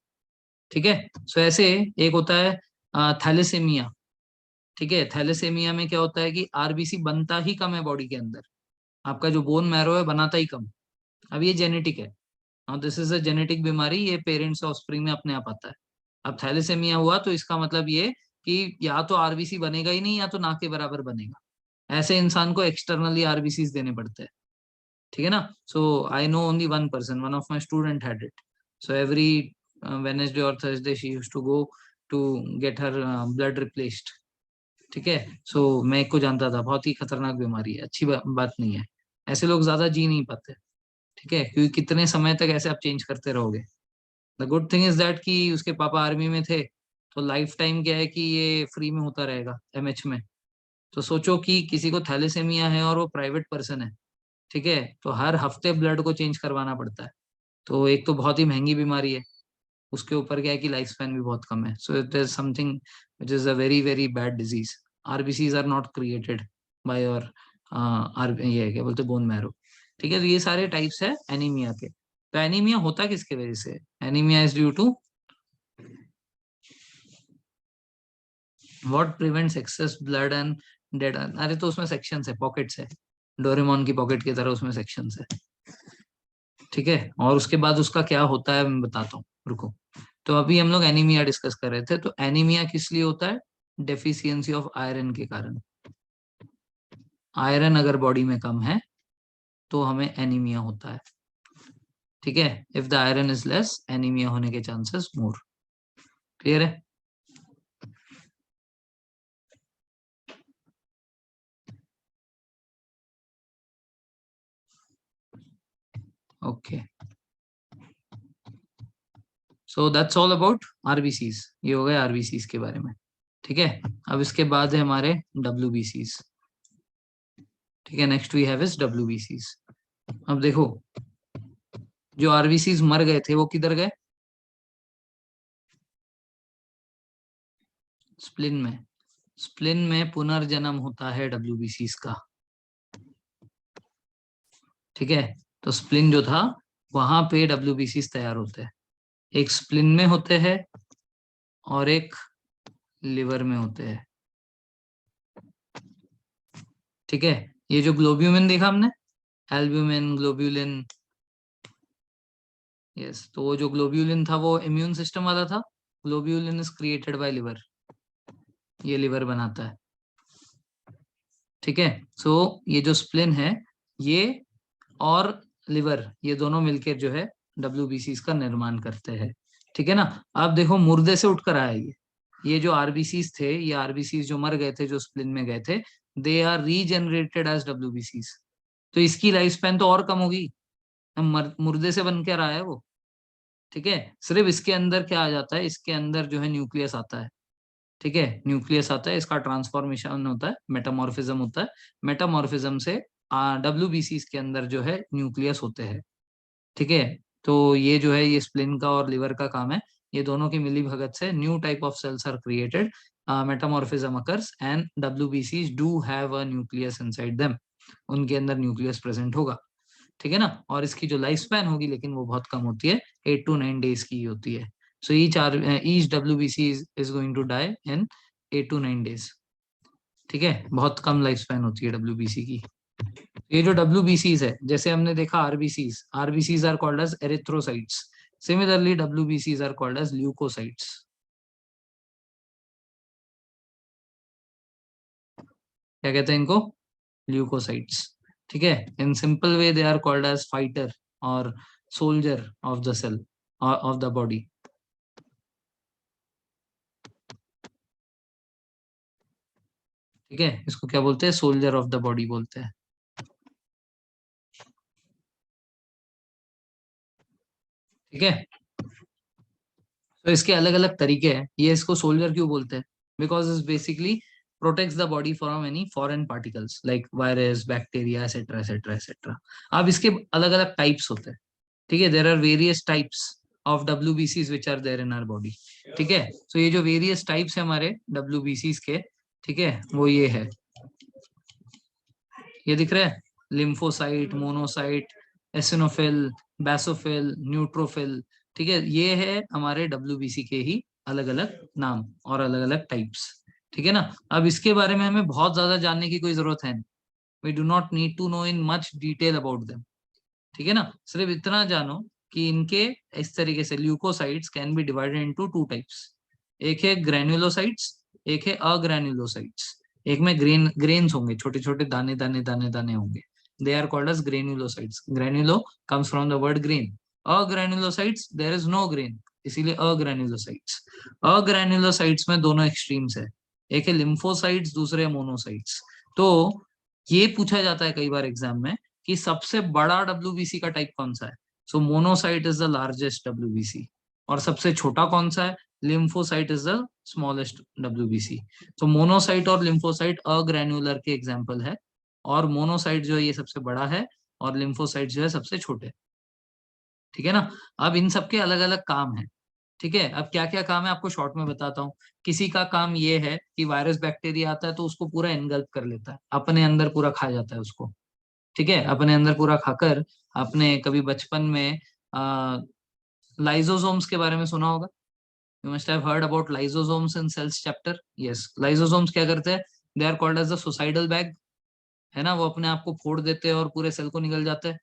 ठीक है, सो ऐसे एक होता है थैलेसेमिया। ठीक है, थैलेसेमिया में क्या होता है कि आरबीसी बनता ही कम है बॉडी के अंदर, आपका जो बोन मैरो है बनाता ही कम। अब ये जेनेटिक है, now this is a genetic बीमारी, ये पेरेंट्स ऑफस्प्रिंग में अपने आप आता है। अब थैलेसेमिया हुआ तो इसका मतलब ये कि या तो आरबीसी बनेगा ही नहीं, या तो ना के बराबर बनेगा। ऐसे इंसान को एक्सटर्नली आरबीसी देने पड़ते हैं। ठीक है ना? So I know only one person, one of my student had it. So every Wednesday और Thursday she used to go to get her blood replaced. ठीक है, सो मैं एक को जानता था, बहुत ही खतरनाक बीमारी है, अच्छी बात नहीं है। ऐसे लोग ज्यादा जी नहीं पाते। ठीक है, क्योंकि कितने समय तक ऐसे आप चेंज करते रहोगे। The good thing is that कि उसके पापा आर्मी में थे, तो लाइफ टाइम क्या है कि ये फ्री में होता रहेगा एमएच में। तो सोचो कि किसी को थैलेसेमिया है और वो प्राइवेट पर्सन है, ठीक है, तो हर हफ्ते ब्लड को चेंज करवाना पड़ता है। तो एक तो बहुत ही महंगी बीमारी है, उसके ऊपर क्या है कि लाइफ स्पैन भी बहुत कम है। So it is something which is a very very bad disease. RBCs are not created by your are, ये क्या बोलते, बोन मैरो। ठीक है, तो ये सारे टाइप्स है एनीमिया के। तो एनीमिया होता किसके वजह से? Anaemia is due to what prevents excess blood and dead. अरे तो उसमें सेक्शंस है, पॉकेट्स है, डोरेमोन की पॉकेट की तरह उसमें सेक्शंस है। ठीक है, और उसके बाद उसका क्या होता है मैं बताता हूँ, रुको। तो अभी हम लोग एनीमिया डिस्कस कर रहे थे, तो एनीमिया किस लिए होता है? डेफिशिएंसी ऑफ आयरन के कारण। आयरन अगर बॉडी में कम है तो हमें एनीमिया होता है। ठीक है, if the iron is less, anaemia होने के चांसेस मोर। क्लियर है? Okay, so that's all about RBCs. ये हो गए आरबीसीज के बारे में। ठीक है, अब इसके बाद है हमारे डब्ल्यूबीसीज। ठीक है, नेक्स्ट वी हैव इज डब्ल्यूबीसीज। अब देखो, जो आरबीसीज मर गए थे वो किधर गए? स्प्लिन में। स्प्लिन में पुनर्जन्म होता है डब्ल्यूबीसीज का। ठीक है, तो स्प्लिन जो था वहां पे डब्ल्यूबीसीज तैयार होते हैं। एक स्प्लिन में होते हैं और एक लिवर में होते हैं। ठीक है, ये जो ग्लोब्यूमिन देखा हमने, एल्ब्यूमिन, ग्लोब्यूलिन, यस, तो वो जो ग्लोब्यूलिन था वो इम्यून सिस्टम वाला था। Globulin is created by liver, ये लिवर बनाता है। ठीक है, सो ये जो स्प्लिन है, ये और लिवर, ये दोनों मिलकर जो है डब्ल्यूबीसीज का निर्माण करते हैं। ठीक है ना। अब देखो, मुर्दे से उठकर आया ये जो आरबीसीज थे, ये आरबीसीज जो मर गए थे, जो स्प्लिन में गए थे, दे आर रीजनरेटेड एज डब्ल्यूबीसीज। तो इसकी लाइफ स्पैन तो और कम होगी, मुर्दे से बन के आया है वो। ठीक है, सिर्फ इसके अंदर क्या आ जाता है, इसके अंदर जो है न्यूक्लियस आता है। ठीक है, न्यूक्लियस आता है, इसका ट्रांसफॉर्मेशन होता है, मेटामॉर्फिज्म होता है। मेटामॉर्फिज्म से डब्ल्यूबीसीज के अंदर जो है न्यूक्लियस होते हैं। ठीक है, तो ये जो है ये स्प्लिन का और लिवर का काम है। ये दोनों की मिली भगत से new type of cells are created, metamorphism occurs and डब्ल्यूबीसीज do have a nucleus inside them. उनके अंदर न्यूक्लियस प्रेजेंट होगा। ठीक है ना। और इसकी जो लाइफ स्पैन होगी, लेकिन वो बहुत कम होती है, 8 to 9 days की होती है। So each WBC is going to die in 8 to 9 days। ठीक है, बहुत कम लाइफ स्पैन होती है डब्ल्यूबीसी की। ये जो डब्ल्यूबीसीज है, जैसे हमने देखा RBCs, RBCs are called as erythrocytes. Similarly डब्ल्यूबीसीज आर कॉल्ड एज ल्यूकोसाइट्स। क्या कहते हैं इनको? ल्यूकोसाइट्स। ठीक है, in simple way they are called as fighter और soldier of the cell, of the body. ठीक है, इसको क्या बोलते हैं? सोल्जर ऑफ द बॉडी बोलते हैं। ठीक है, तो इसके अलग अलग तरीके हैं। ये इसको सोल्जर क्यों बोलते हैं? Because is basically protects the body from any foreign particles like virus, bacteria, et cetera et cetera et cetera. अब इसके अलग अलग टाइप्स होते हैं। ठीक है, there are various types of डब्ल्यूबीसीज which are there in our body. ठीक है, तो ये जो वेरियस टाइप्स है हमारे डब्ल्यूबीसीज के, ठीक है, वो ये है, ये दिख रहा है, lymphocyte, monocyte, eosinophil, basophil, neutrophil. ठीक है, ये है हमारे डब्ल्यूबीसी के ही अलग अलग नाम और अलग अलग टाइप्स। ठीक है ना। अब इसके बारे में हमें बहुत ज्यादा जानने की कोई जरूरत है नहीं। We do not need to know in much detail about them. ठीक है ना, सिर्फ इतना जानो कि इनके इस तरीके से leucocytes can be divided into 2 types. एक है ग्रेन्युलोसाइट्स, एक है अग्रेन्युलोसाइट्स। एक में ग्रेन्स होंगे, छोटे छोटे दाने दाने दाने दाने होंगे। They are called as granulocytes. Granulo comes from the word grain. Agranulocytes there is no grain, इसीलिए अग्रेन्युलोसाइट्स। अग्रेन्युलोसाइट्स में दोनों एक्सट्रीम्स है, एक है लिम्फोसाइट्स, दूसरे मोनोसाइट्स। तो ये पूछा जाता है कई बार एग्जाम में कि सबसे बड़ा डब्ल्यूबीसी का टाइप कौन सा है। So monocyte is the largest WBC. और सबसे छोटा कौन सा है? Lymphocyte is the smallest WBC. तो मोनोसाइट और लिम्फोसाइट अग्रेन्युलर के एग्जाम्पल है, और मोनोसाइट जो है ये सबसे बड़ा है, और लिम्फोसाइट जो है सबसे छोटे। ठीक है ना। अब इन सबके अलग अलग काम है। ठीक है, अब क्या क्या काम है आपको शॉर्ट में बताता हूँ। किसी का काम ये है कि वायरस बैक्टीरिया आता है तो उसको पूरा एनगल्प कर लेता है, अपने अंदर पूरा खा जाता है उसको। ठीक है, अपने अंदर पूरा खाकर, आपने कभी बचपन में लाइजोसोम्स के बारे में सुना होगा। You must have heard about lysosomes in cells chapter. Yes, lysosomes क्या करते हैं? They are called as the suicidal bag. है ना, वो अपने आप को फोड़ देते हैं और पूरे सेल को निकल जाते हैं।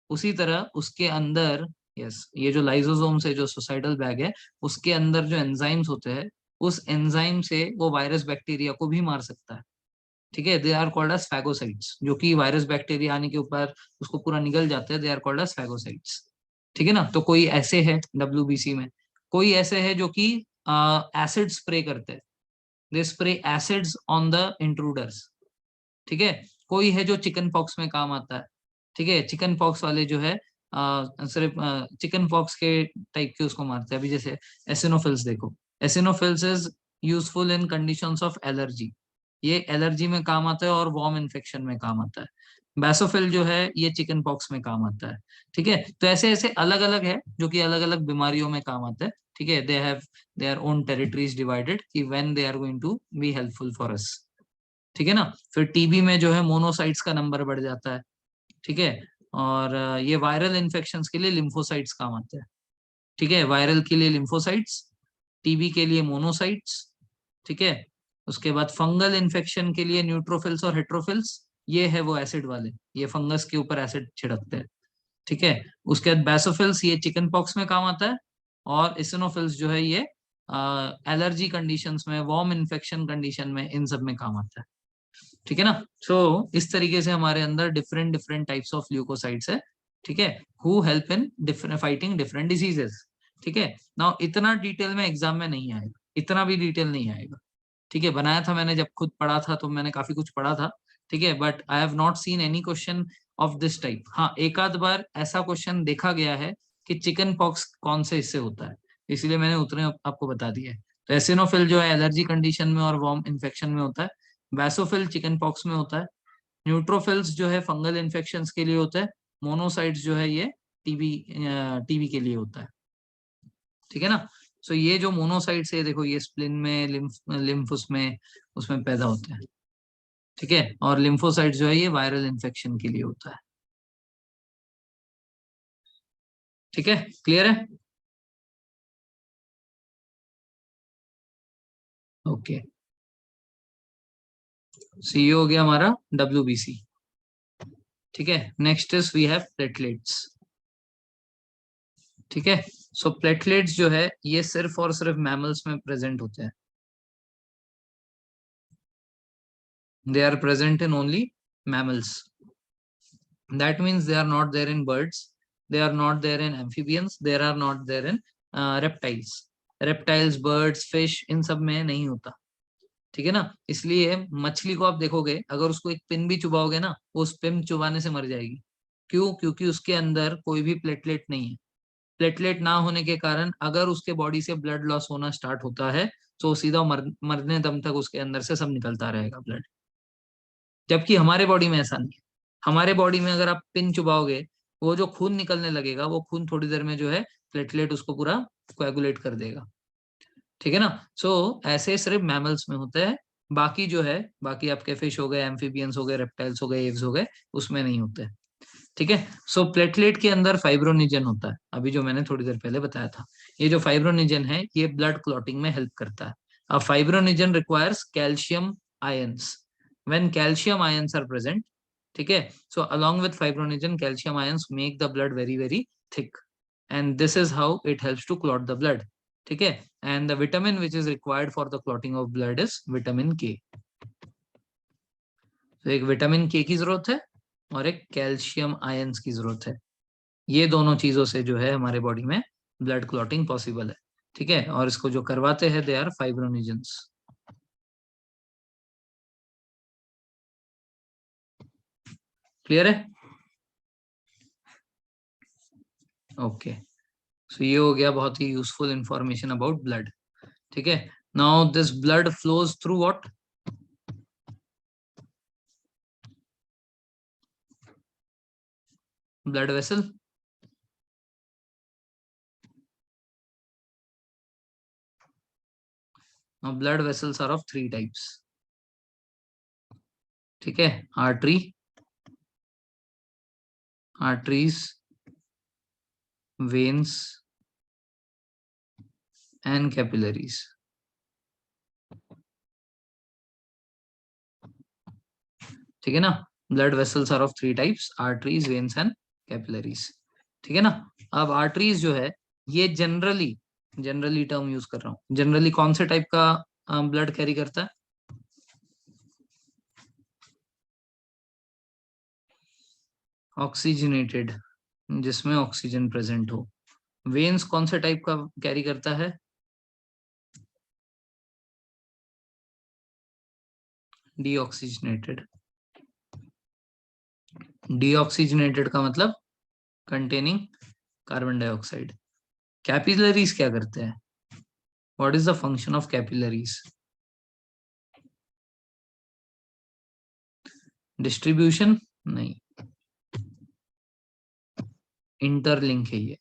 उसी तरह उसके अंदर, यस, ये जो लाइजोसोम्स है, जो सुसाइडल बैग है, उसके अंदर जो एंजाइम्स होते हैं, उस एंजाइम से वो वायरस बैक्टीरिया को भी मार सकता है। ठीक है, they are called as phagocytes. जो कि वायरस बैक्टीरिया आने के ऊपर उसको पूरा निगल जाते हैं, they are called as phagocytes. ठीक है ना। तो कोई ऐसे है डब्ल्यूबीसी में, कोई ऐसे है जो कि एसिड स्प्रे करते हैं, they spray acids on the intruders. ठीक है, कोई है जो चिकन पॉक्स में काम आता है। ठीक है, चिकन पॉक्स वाले जो है सिर्फ चिकन पॉक्स के टाइप के उसको मारते हैं। अभी जैसे एसिनोफिल्स देखो, eosinophils is useful in conditions of allergy, ये एलर्जी में काम आता है और वॉर्म इन्फेक्शन में काम आता है। बैसोफिल जो है ये चिकन पॉक्स में काम आता है। ठीक है, तो ऐसे ऐसे अलग अलग है जो कि अलग अलग बीमारियों में काम आता है। ठीक है, they have their own territories divided कि when they are going to be helpful for us. ठीक है ना। फिर टीबी में जो है मोनोसाइट्स का नंबर बढ़ जाता है। ठीक है, और ये वायरल इन्फेक्शंस के लिए लिम्फोसाइट्स काम आते हैं। ठीक है, वायरल के लिए लिम्फोसाइट्स, टीबी के लिए मोनोसाइट्स। ठीक है, उसके बाद फंगल इन्फेक्शन के लिए न्यूट्रोफिल्स और हेट्रोफिल्स, ये है वो एसिड वाले, ये फंगस के ऊपर एसिड छिड़कते हैं। ठीक है, उसके बाद बैसोफिल्स ये चिकन पॉक्स में काम आता है, और इसिनोफिल्स जो है ये एलर्जी कंडीशंस में, वॉर्म इन्फेक्शन कंडीशन में, इन सब में काम आता है। ठीक है ना। सो इस तरीके से हमारे अंदर different different types of leucocytes है। ठीक है, who help in different fighting different diseases. ठीक है, नाउ इतना डिटेल में एग्जाम में नहीं आएगा, इतना भी डिटेल नहीं आएगा। ठीक है, बनाया था मैंने, जब खुद पढ़ा था तो मैंने काफी कुछ पढ़ा था। ठीक है, but I have not seen any question of this type. हाँ, एक आध बार ऐसा क्वेश्चन देखा गया है कि चिकन पॉक्स कौन से इससे होता है, इसलिए मैंने उतने आपको बता दिया है। तो एसिनोफिल जो है एलर्जी कंडीशन में और वॉर्म इन्फेक्शन में होता है, बैसोफिल चिकन पॉक्स में होता है, न्यूट्रोफिल्स जो है फंगल इन्फेक्शंस के लिए होता है, मोनोसाइट्स जो है ये टीबी टीबी के लिए होता है। ठीक है ना। सो ये जो मोनोसाइट्स है देखो, ये स्प्लिन में, लिम्फ उसमें उसमें पैदा होते हैं। ठीक है, और लिम्फोसाइट जो है ये वायरल इन्फेक्शन के लिए होता है। ठीक है, क्लियर है। ओके, सी हो गया हमारा WBC। ठीक है, next is we have platelets. ठीक है, सो प्लेटलेट्स जो है ये सिर्फ और सिर्फ मैमल्स में प्रेजेंट होते हैं। They are present in only mammals. That means they are not there in birds, they are not there in amphibians, they are not there in reptiles. Reptiles, birds, fish, इन सब में नहीं होता। ठीक है ना। इसलिए मछली को आप देखोगे, अगर उसको एक पिन भी चुबाओगे ना, वो उस पिन चुबाने से मर जाएगी। क्यों? क्योंकि उसके अंदर कोई भी प्लेटलेट नहीं है। प्लेटलेट ना होने के कारण अगर उसके बॉडी से ब्लड लॉस होना स्टार्ट होता है तो सीधा मरने दम तक उसके अंदर से सब निकलता रहेगा ब्लड। जबकि हमारे बॉडी में ऐसा नहीं है। हमारे बॉडी में अगर आप पिन चुबाओगे, वो जो खून निकलने लगेगा, वो खून थोड़ी देर में जो है प्लेटलेट उसको पूरा कोएगुलेट कर देगा। ठीक है ना। ऐसे सिर्फ मैमल्स में होता है, बाकी जो है, बाकी आपके फिश हो गए, एम्फीबियंस हो गए, रेप्टाइल्स हो गए, एव्स हो गए, उसमें नहीं होते। ठीक है, प्लेटलेट के अंदर फाइब्रोनिजन होता है, अभी जो मैंने थोड़ी देर पहले बताया था। ये जो फाइब्रोनिजन है ये ब्लड क्लॉटिंग में हेल्प करता है। अब fibrinogen requires calcium ions, when calcium ions are present. ठीक है, so along with fibrinogen calcium ions make the blood very very thick, and this is how it helps to clot the blood. ठीक है, and the vitamin which is required for the clotting of blood is vitamin K. तो एक vitamin के की जरूरत है और एक कैल्शियम आयंस की जरूरत है। ये दोनों चीजों से जो है हमारे बॉडी में ब्लड क्लॉटिंग पॉसिबल है। ठीक है, और इसको जो करवाते हैं दे आर फाइब्रोनिजन्स। क्लियर है। ओके, सो ये हो गया बहुत ही यूजफुल इंफॉर्मेशन अबाउट ब्लड। ठीक है, now this blood flows through what? Blood vessel. Now blood vessels are of three types. ठीक है, artery, arteries, veins and capillaries. ठीक है ना, blood vessels are of three types, arteries, veins and capillaries. ठीक है ना। अब आर्टरीज जो है ये जनरली, जनरली टर्म यूज कर रहा हूँ, जनरली कौन से टाइप का ब्लड कैरी करता है? ऑक्सीजनेटेड, जिसमें ऑक्सीजन प्रेजेंट हो। वेन्स कौन से टाइप का कैरी करता है? डीऑक्सीजनेटेड। डीऑक्सीजनेटेड का मतलब कंटेनिंग कार्बन डाइऑक्साइड। कैपिलरीज क्या करते हैं? What is the function of capillaries? Distribution नहीं, इंटरलिंक है ये।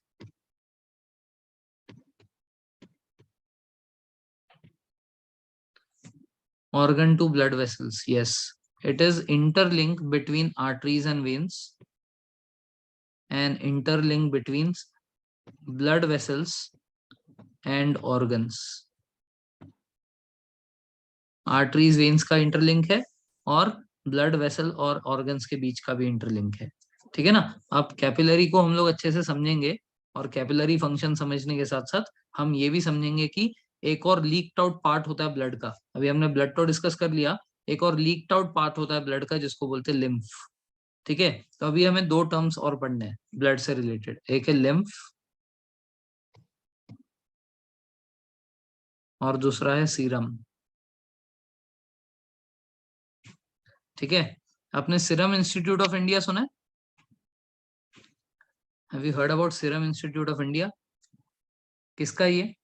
Organ to blood vessels, yes, it is interlink between arteries and veins and interlink between blood vessels and organs. Arteries veins का interlink है और blood vessel और organs के बीच का भी इंटरलिंक है। ठीक है ना। अब कैपिलरी को हम लोग अच्छे से समझेंगे और कैपिलरी फंक्शन समझने के साथ साथ हम ये भी समझेंगे कि एक और लीक्ड आउट पार्ट होता है ब्लड का। अभी हमने ब्लड तो डिस्कस कर लिया, एक और लीक्ड आउट पार्ट होता है ब्लड का जिसको बोलते हैं लिम्फ। ठीक है, तो अभी हमें दो टर्म्स और पढ़ने हैं ब्लड से रिलेटेड, एक है लिम्फ और दूसरा है सीरम। ठीक है, आपने सीरम इंस्टीट्यूट ऑफ इंडिया सुना है? Have you heard about serum institute of India? किसका ये?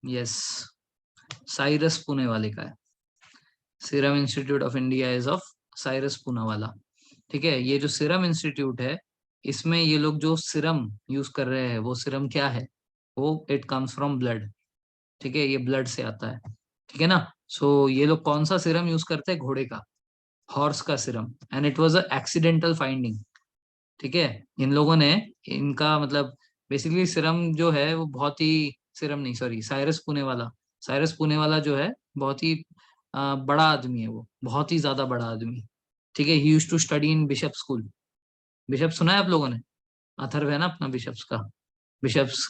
यस, साइरस पुणे वाले का है। Serum institute of India is of Cyrus Poonawalla. ठीक है, ये जो सीरम इंस्टीट्यूट है इसमें ये लोग जो सीरम यूज कर रहे हैं वो सीरम क्या है? वो इट कम्स फ्रॉम ब्लड। ठीक है, ये ब्लड से आता है। ठीक है ना। सो ये लोग कौन सा सीरम यूज करते हैं? घोड़े का, हॉर्स का serum, and it was a accidental finding. ठीक है, इन लोगों ने इनका मतलब बेसिकली सीरम जो है वो बहुत ही, सीरम नहीं सॉरी, साइरस पुणे वाला, साइरस पुणे वाला जो है बहुत ही बड़ा आदमी है, वो बहुत ही ज्यादा बड़ा आदमी। ठीक है, he used to study in Bishop school. Bishop सुना है आप लोगों ने? अथर्व है ना अपना बिशप्स का। बिशप्स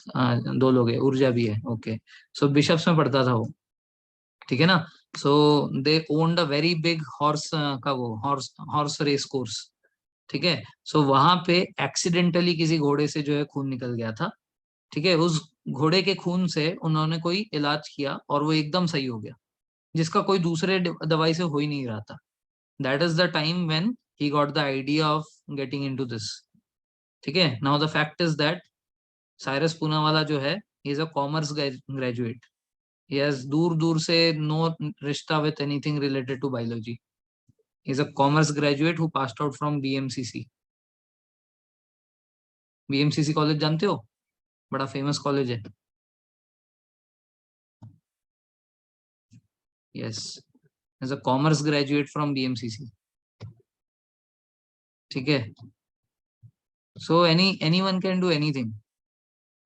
दो लोग है, ऊर्जा भी है। ओके, सो बिशप्स में पढ़ता था वो। ठीक है ना। So they owned a very big horse का वो हॉर्स हॉर्स रेस कोर्स। ठीक है, सो वहां पे एक्सीडेंटली किसी घोड़े से जो है खून निकल गया था। ठीक है, उस घोड़े के खून से उन्होंने कोई इलाज किया और वो एकदम सही हो गया, जिसका कोई दूसरे दवाई से हो ही नहीं रहा था। That is the time when he got the idea of getting into this. ठीक है, now the fact is that Cyrus Poonawalla जो है is a commerce graduate. Yes, दूर दूर से नो रिश्ता with anything related to biology. Is a commerce graduate who passed out from BMCC. BMCC college जानते हो? बड़ा फेमस कॉलेज है। Yes, as a commerce graduate from BMCC. ठीक है, सो anyone can do anything.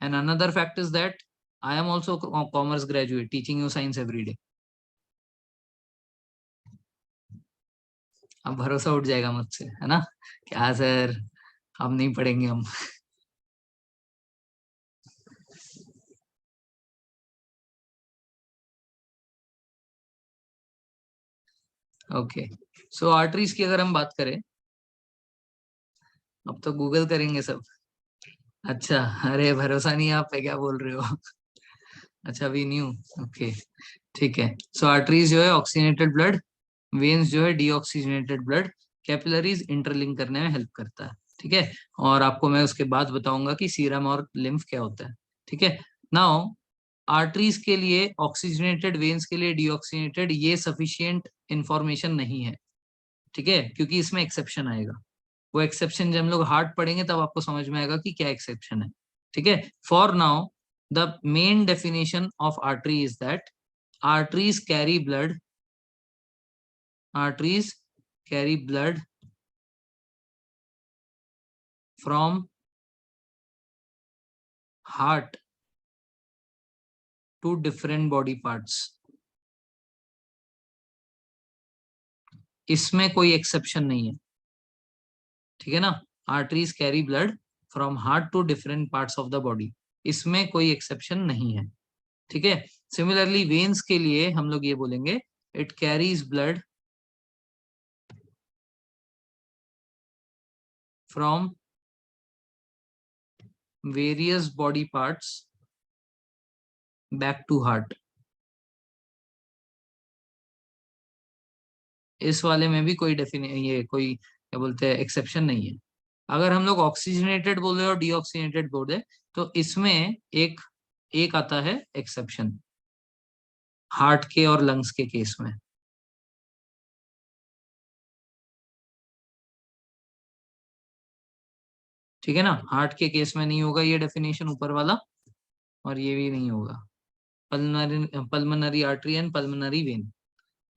And another fact is that I am also a commerce graduate teaching you science every day. अब भरोसा उठ जाएगा मुझसे, है ना? क्या सर, हम नहीं पढ़ेंगे हम। ओके, सो आर्टरीज की अगर हम बात करें, अब तो गूगल करेंगे सब। अच्छा, अरे भरोसा नहीं आप पे, क्या बोल रहे हो? अच्छा, वी न्यू। ओके, ठीक है। सो आर्टरीज जो है ऑक्सीजनेटेड ब्लड, वेन्स जो है डीऑक्सीजनेटेड ब्लड, कैपिलरीज इंटरलिंक करने में हेल्प करता है। ठीक है, और आपको मैं उसके बाद बताऊंगा कि सीरम और लिम्फ क्या होता है। ठीक है, नाउ आर्टरीज के लिए ऑक्सीजनेटेड, वेन्स के लिए डीऑक्सीजनेटेड, ये सफिशियंट इंफॉर्मेशन नहीं है। ठीक है, क्योंकि इसमें एक्सेप्शन आएगा। वो एक्सेप्शन जब हम लोग हार्ट पढ़ेंगे तब आपको समझ में आएगा कि क्या एक्सेप्शन है। ठीक है, for now the main definition of artery is that arteries carry blood, arteries carry blood from heart to different body parts। इसमें कोई एक्सेप्शन नहीं है। ठीक है ना, arteries carry blood from heart to different parts of the body, इसमें कोई exception नहीं है। ठीक है, सिमिलरली वेन्स के लिए हम लोग ये बोलेंगे it carries blood from various body parts back to heart. इस वाले में भी कोई ये कोई क्या बोलते हैं एक्सेप्शन नहीं है। अगर हम लोग ऑक्सीजनेटेड बोले और डीऑक्सीजनेटेड बोले तो इसमें एक एक आता है एक्सेप्शन, हार्ट के और लंग्स के केस में। ठीक है ना, हार्ट के केस में नहीं होगा ये डेफिनेशन ऊपर वाला, और ये भी नहीं होगा। Pulmonary artery and pulmonary when.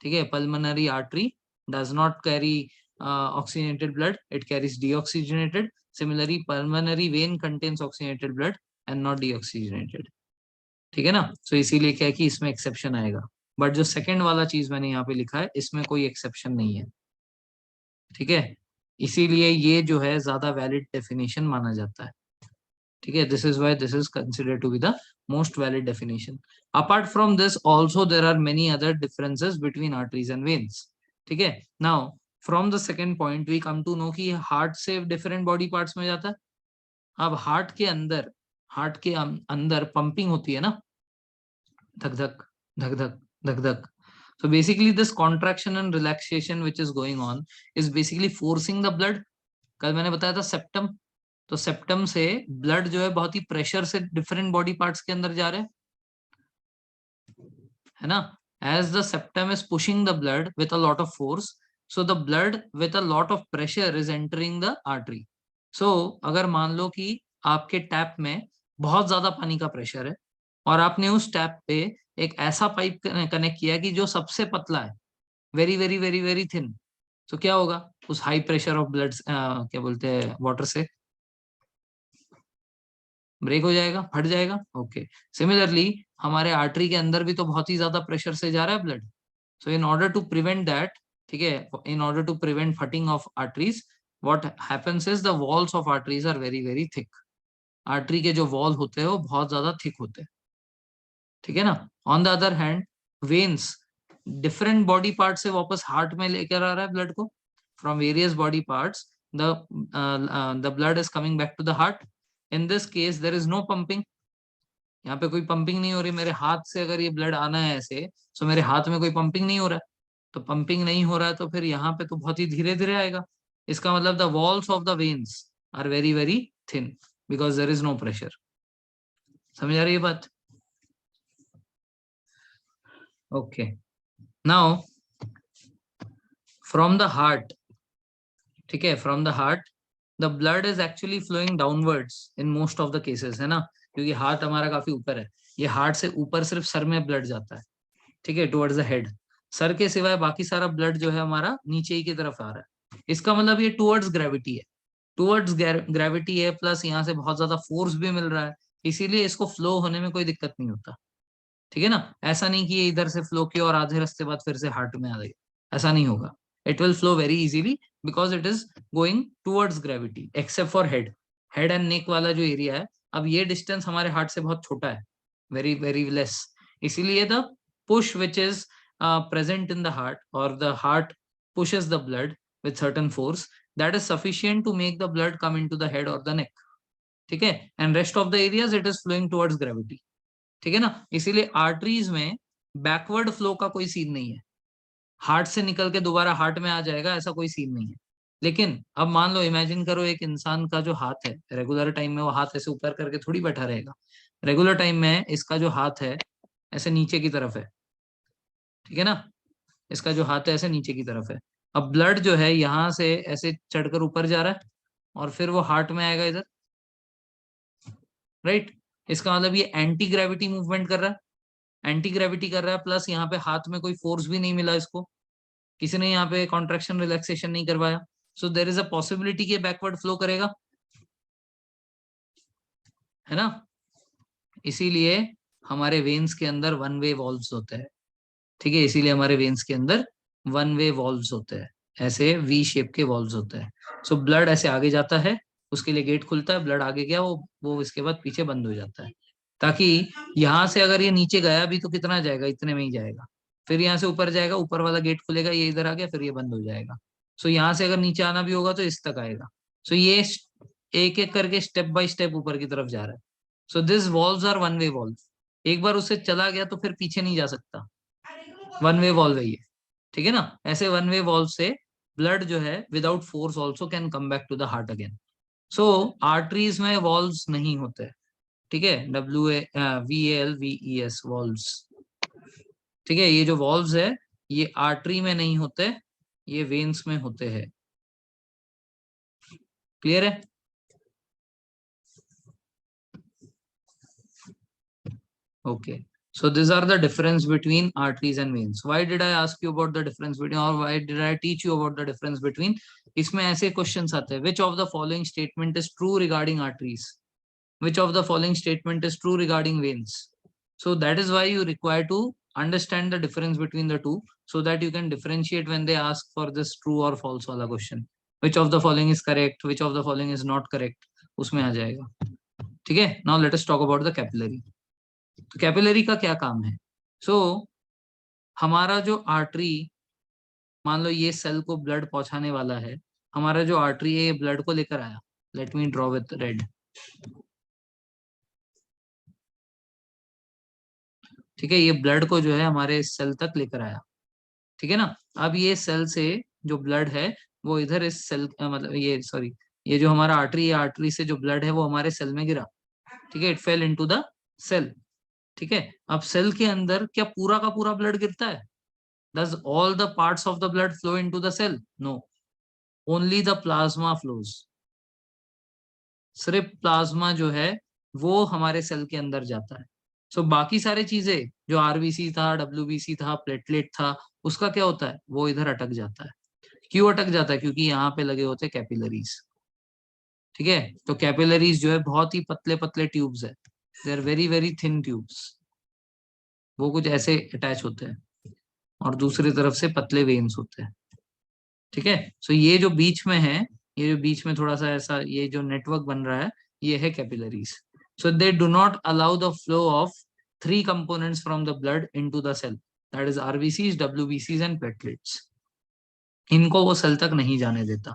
ठीक है, pulmonary artery does not carry oxygenated blood, it carries deoxygenated. Similarly, pulmonary vein contains oxygenated blood and not deoxygenated. ठीक है ना, तो इसीलिए क्या है कि इसमें एक्सेप्शन आएगा, बट जो सेकंड वाला चीज मैंने यहाँ पे लिखा है इसमें कोई एक्सेप्शन नहीं है। ठीक है, इसीलिए ये जो है ज्यादा वैलिड डेफिनेशन माना जाता है। ठीक है, this is why this is considered to be the most valid definition. Apart from this also there are many other differences between arteries and veins. ठीक है, now from the second point we come to know कि heart से different body parts में जाता है। अब heart के अंदर पंपिंग होती है ना, धक धक धक धक धक धक। So basically this contraction and relaxation which is going on is basically forcing the blood. कल मैंने बताया था सेप्टम, तो सेप्टम से ब्लड जो है बहुत ही प्रेशर से डिफरेंट बॉडी पार्ट्स के अंदर जा रहे हैं, है ना। As the septum is pushing the blood with a lot of force, so the blood with a lot of pressure is entering the artery. So अगर मान लो कि आपके टैप में बहुत ज्यादा पानी का प्रेशर है और आपने उस टैप पे एक ऐसा पाइप कनेक्ट किया कि जो सबसे पतला है, very very very very thin, तो क्या होगा उस हाई प्रेशर ऑफ ब्लड क्या बोलते हैं वाटर से, ब्रेक हो जाएगा, फट जाएगा। ओके, सिमिलरली हमारे आर्टरी के अंदर भी तो बहुत ही ज्यादा प्रेशर से जा रहा है blood. So in order to prevent that, ठीक है, इन ऑर्डर टू प्रिवेंट फटिंग of arteries, what happens is the walls of arteries are very very thick. Artery के जो वॉल होते हैं वो बहुत ज्यादा थिक होते हैं। ठीक है ना। On the other hand veins different body part से वापस हार्ट में लेकर आ रहा है ब्लड को, from various body parts the blood is coming back to the heart. In this case there is no pumping, यहाँ पे कोई पंपिंग नहीं हो रही। मेरे हाथ से अगर ये ब्लड आना है ऐसे, तो मेरे हाथ में कोई पंपिंग नहीं हो रहा है, तो पंपिंग नहीं हो रहा है तो फिर यहाँ पे तो बहुत ही धीरे धीरे आएगा। इसका मतलब the walls of the veins are very very thin because there is no pressure. समझ आ रही है बात? Okay, now from the heart, ठीक है, from the heart the blood is actually flowing downwards in most of the cases, है ना, क्योंकि हार्ट हमारा काफी ऊपर है। ये हार्ट से ऊपर सिर्फ सर में ब्लड जाता है, ठीक है, टुवर्ड्स द हेड। सर के सिवाय बाकी सारा ब्लड जो है हमारा नीचे ही की तरफ आ रहा है। इसका मतलब ये टुवर्ड्स ग्रेविटी है, टुवर्ड्स ग्रेविटी है, प्लस यहाँ से बहुत ज्यादा फोर्स भी मिल रहा है, इसीलिए इसको फ्लो होने में कोई दिक्कत नहीं होता। ठीक है ना, ऐसा नहीं कि ये इधर से फ्लो किया और आधे रास्ते बाद फिर से हार्ट में आ गई, ऐसा नहीं होगा। It will flow very easily because it is going towards gravity, except for head. Head and neck वाला जो एरिया है, अब ये डिस्टेंस हमारे हार्ट से बहुत छोटा है, वेरी वेरी लेस, इसीलिए the push which is present in the heart और the heart pushes the blood with certain force that is sufficient to make the blood come into the head or the neck. ठीक है, and rest of the areas it is flowing towards gravity. ठीक है ना, इसीलिए arteries में backward flow का कोई scene नहीं है, हार्ट से निकल के दोबारा हार्ट में आ जाएगा ऐसा कोई सीन नहीं है। लेकिन अब मान लो, इमेजिन करो एक इंसान का जो हाथ है, रेगुलर टाइम में वो हाथ ऐसे ऊपर करके थोड़ी बैठा रहेगा, रेगुलर टाइम में इसका जो हाथ है ऐसे नीचे की तरफ है। ठीक है ना, इसका जो हाथ है ऐसे नीचे की तरफ है। अब ब्लड जो है यहाँ से ऐसे चढ़कर ऊपर जा रहा है और फिर वो हार्ट में आएगा इधर, राइट। इसका मतलब ये एंटी ग्रेविटी मूवमेंट कर रहा है, एंटी ग्रेविटी कर रहा है, प्लस यहाँ पे हाथ में कोई फोर्स भी नहीं मिला इसको, किसी ने यहाँ पे कॉन्ट्रेक्शन रिलैक्सेशन नहीं करवाया। सो देर इज अ पॉसिबिलिटी कि बैकवर्ड फ्लो करेगा, है ना। इसीलिए हमारे वेन्स के अंदर वन वे वॉल्व्स होते हैं। ठीक है, इसीलिए हमारे वेन्स के अंदर वन वे वॉल्व्स होते हैं, ऐसे वी शेप के वॉल्व्स होते हैं। सो ब्लड ऐसे आगे जाता है, उसके लिए गेट खुलता है, ब्लड आगे गया, वो इसके बाद पीछे बंद हो जाता है, ताकि यहाँ से अगर ये नीचे गया भी तो कितना जाएगा, इतने में ही जाएगा। फिर यहाँ से ऊपर जाएगा, ऊपर वाला गेट खुलेगा, ये इधर आ गया, फिर ये बंद हो जाएगा। सो यहाँ से अगर नीचे आना भी होगा तो इस तक आएगा। सो ये एक एक करके स्टेप बाय स्टेप ऊपर की तरफ जा रहा है। So this valves are one way valve, एक बार उससे चला गया तो फिर पीछे नहीं जा सकता, वन वे वॉल्व है ये। ठीक है ना। ऐसे वन वे वॉल्व से ब्लड जो है without force also can come back to the heart again. So arteries में वॉल्व्स नहीं होते, ठीक है, WALVES वॉल्व्स। ठीक है, ये जो वॉल्व्स है ये आर्टरी में नहीं होते, ये वेन्स में होते हैं। क्लियर है? Okay. So these are the difference between arteries and veins. Why did I ask you about the difference between, or why did I teach you about the difference between? इसमें ऐसे questions आते हैं, which of the following statement is true regarding arteries? Which of the following statement is true regarding veins? So that is why you require to understand the difference between the two, so that you can differentiate when they ask for this true or false वाला question. Which of the following is correct? Which of the following is not correct? उसमें आ जाएगा। ठीक है, now let us talk about the capillary. तो capillary का क्या काम है? सो हमारा जो आर्टरी, मान लो ये सेल को ब्लड पहुंचाने वाला है, हमारा जो आर्टरी है ये ब्लड को लेकर आया। Let me draw with red. ठीक है, ये ब्लड को जो है हमारे सेल तक लेकर आया। ठीक है ना। अब ये सेल से जो ब्लड है वो इधर इस सेल मतलब ये सॉरी, ये जो हमारा आर्टरी है, आर्टरी से जो ब्लड है वो हमारे सेल में गिरा। ठीक है, it fell into the cell. ठीक है, अब सेल के अंदर क्या पूरा का पूरा ब्लड गिरता है? Does all the parts of the blood flow into the cell? No, only the plasma flows. सिर्फ प्लाज्मा जो है वो हमारे सेल के अंदर जाता है। सो बाकी सारी चीजें जो आरबीसी था, डब्ल्यूबीसी था, प्लेटलेट था, उसका क्या होता है? वो इधर अटक जाता है। क्यों अटक जाता है? क्योंकि यहाँ पे लगे होते हैं कैपिलरीज। ठीक है, तो कैपिलरीज जो है बहुत ही पतले पतले ट्यूब्स है, they are very very thin tubes. वो कुछ ऐसे अटैच होते हैं और दूसरी तरफ से पतले वेन्स होते हैं। ठीक है, सो ये जो बीच में है, ये जो बीच में थोड़ा सा ऐसा ये जो नेटवर्क बन रहा है, ये है capillaries. So they do not allow the flow of three components from the blood into the cell, that is RBCs, डब्ल्यूबीसीज एंड प्लेटलेट्स। इनको वो सेल तक नहीं जाने देता।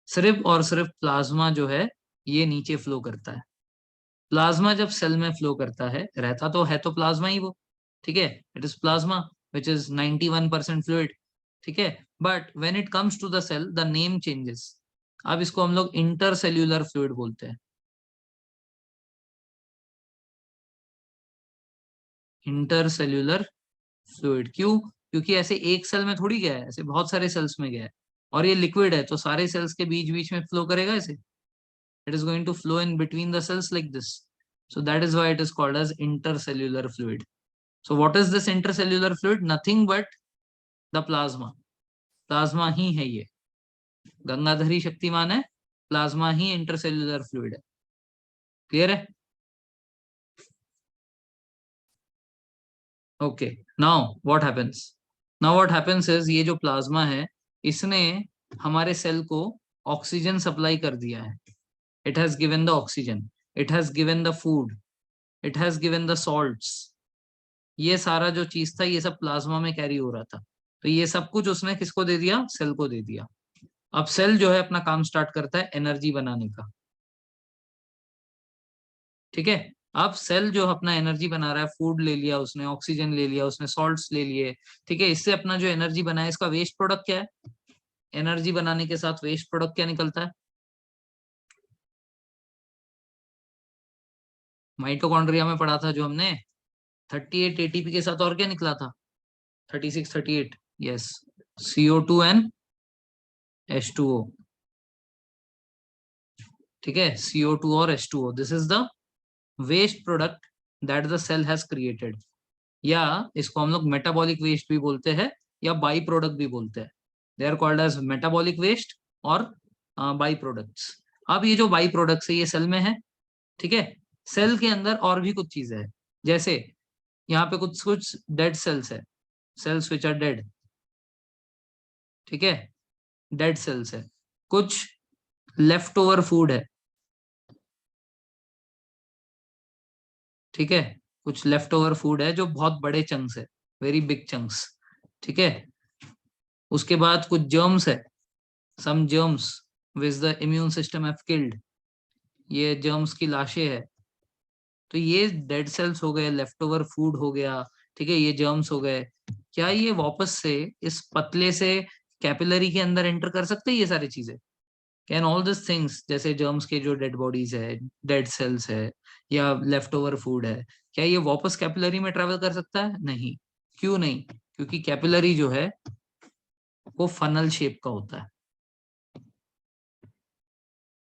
सिर्फ और सिर्फ प्लाज्मा जो है ये नीचे फ्लो करता है। प्लाज्मा जब सेल में फ्लो करता है, रहता तो है तो प्लाज्मा ही वो। ठीक है, it is plasma which is 91% fluid. ठीक है, but when it comes to the cell the name changes. अब इसको हम लोग इंटरसेल्यूलर फ्लूइड बोलते हैं। इंटरसेल्यूलर फ्लूइड क्यों? क्योंकि ऐसे एक सेल में थोड़ी गया है, ऐसे बहुत सारे सेल्स में गया है, और ये लिक्विड है तो सारे सेल्स के बीच बीच में फ्लो करेगा ऐसे। It is going to flow in between the cells like this. So that is why it is called as intercellular fluid. So what is this intercellular fluid? Nothing but the plasma. Plasma ही है ये, गंगाधरी शक्तिमान है, plasma ही intercellular fluid है। Clear है? Okay, now what happens? Now what happens is ये जो प्लाज्मा है इसने हमारे सेल को ऑक्सीजन सप्लाई कर दिया है। It has given the oxygen, it has given the food, it has given the salts. ये सारा जो चीज था ये सब प्लाज्मा में कैरी हो रहा था, तो ये सब कुछ उसने किसको दे दिया? सेल को दे दिया। अब सेल जो है अपना काम स्टार्ट करता है एनर्जी बनाने का। ठीक है, अब सेल जो अपना एनर्जी बना रहा है, फूड ले लिया उसने, ऑक्सीजन ले लिया उसने, सॉल्ट्स ले लिए। ठीक है, इससे अपना जो एनर्जी बनाया, इसका वेस्ट प्रोडक्ट क्या है? एनर्जी बनाने के साथ वेस्ट प्रोडक्ट क्या निकलता है? माइटोकॉन्ड्रिया में पढ़ा था जो हमने, 38 एटीपी के साथ और क्या निकला था? 36 38, यस, CO2 एंड H2O। ठीक है, CO2 और H2O, this is the waste product that the cell has created. या इसको हम लोग मेटाबॉलिक वेस्ट भी बोलते हैं या बाई प्रोडक्ट भी बोलते हैं। They are called as metabolic waste और बाई प्रोडक्ट्स। अब ये जो बाई प्रोडक्ट्स है ये सेल में है। ठीक है, सेल के अंदर और भी कुछ चीजें हैं, जैसे यहाँ पे कुछ कुछ डेड सेल्स है, सेल्स विच आर डेड। ठीक है, डेड सेल्स है, कुछ लेफ्ट ओवर फूड है। ठीक है, कुछ लेफ्ट ओवर फूड है जो बहुत बड़े चंक्स है, वेरी बिग चंक्स। ठीक है, उसके बाद कुछ जर्म्स है, some germs which the immune system have killed. ये जर्म्स की लाशें है। तो ये डेड सेल्स हो गए, लेफ्ट ओवर फूड हो गया। ठीक है, ये जर्म्स हो गए। क्या ये वापस से इस पतले से कैपिलरी के अंदर एंटर कर सकते हैं ये सारी चीजें? कैन ऑल दिस थिंग्स, जैसे जर्म्स के जो डेड बॉडीज है, डेड सेल्स है, या लेफ्ट ओवर फूड है, क्या ये वापस कैपिलरी में ट्रेवल कर सकता है? नहीं। क्यों नहीं? क्योंकि कैपिलरी जो है वो फनल शेप का होता है,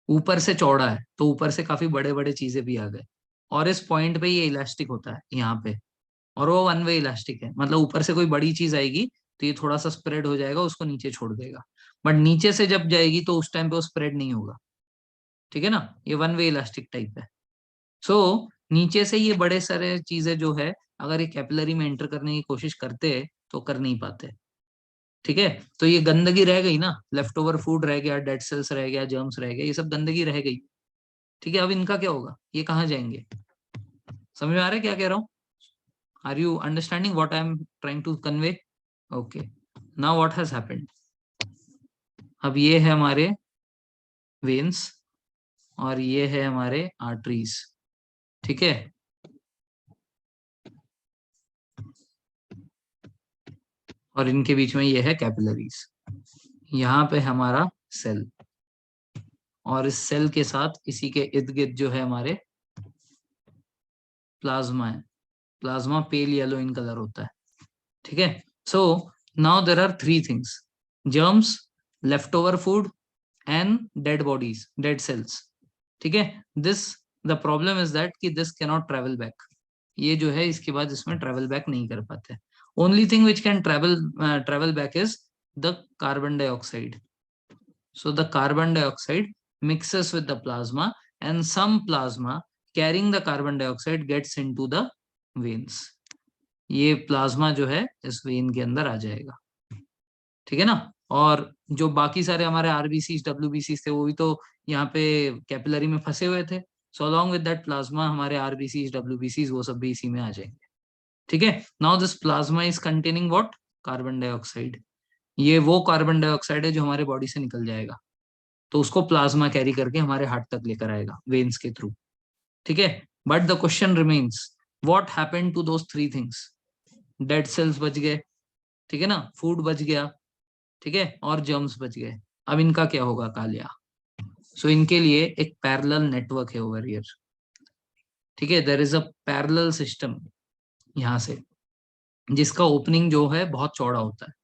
ऊपर से चौड़ा है, तो ऊपर से काफी बड़े बड़े चीजें भी आ गए, और इस पॉइंट पे ये इलास्टिक होता है यहाँ पे, और वो वन वे इलास्टिक है, मतलब ऊपर से कोई बड़ी चीज आएगी तो ये थोड़ा सा स्प्रेड हो जाएगा, उसको नीचे छोड़ देगा, बट नीचे से जब जाएगी तो उस टाइम पे वो स्प्रेड नहीं होगा। ठीक है ना, ये वन वे इलास्टिक टाइप है। सो नीचे से ये बड़े सारे चीजें जो है, अगर ये कैपिलरी में एंटर करने की कोशिश करते तो कर नहीं पाते। ठीक है, तो ये गंदगी रह गई ना, लेफ्ट ओवर फूड रह गया, डेड सेल्स रह गया, जर्म्स रह गए, ये सब गंदगी रह गई। ठीक है, अब इनका क्या होगा, ये कहाँ जाएंगे? समझ में आ रहा है क्या कह रहा हूँ? Are you understanding what I am trying to convey? Okay, now what has happened. अब ये है हमारे वेन्स, और ये है हमारे आर्टरीज। ठीक है, और इनके बीच में ये है कैपिलरीज। यहाँ पे हमारा सेल, और इस सेल के साथ इसी के इर्द गिर्द जो है हमारे प्लाज्मा है। Plasma pale yellow in colour होता है। ठीक है, so now there are three things: germs, left over food, and dead bodies, dead cells. ठीक है, this, the problem is that कि दिस कैनॉट ट्रेवल बैक। ये जो है इसके बाद इसमें ट्रेवल बैक नहीं कर पाते। Only thing which can travel back is the carbon dioxide. So the carbon dioxide mixes with the plasma, and some plasma carrying the carbon dioxide gets into the veins. ये plasma जो है इस when के अंदर आ जाएगा। ठीक है ना, और जो बाकी सारे हमारे आरबीसी डब्ल्यूबीसी थे वो भी तो यहाँ पे कैपिलरी में फंसे हुए थे। So along with that plasma हमारे आरबीसी डब्ल्यूबीसी वो सब भी इसी में आ जाएंगे। ठीक है, now this plasma is containing what? Carbon dioxide. ये वो कार्बन डाइऑक्साइड है जो हमारे बॉडी से निकल जाएगा, तो उसको प्लाज्मा कैरी करके हमारे हार्ट तक लेकर आएगा वेन्स के थ्रू। ठीक है, but the question remains, what happened to those three things? Dead cells बच गए, ठीक है ना, फूड बच गया, ठीक है, और जर्म्स बच गए। अब इनका क्या होगा कालिया? सो इनके लिए एक पैरेलल नेटवर्क है ओवर हियर। ठीक है, there is a parallel system यहाँ से, जिसका ओपनिंग जो है बहुत चौड़ा होता है।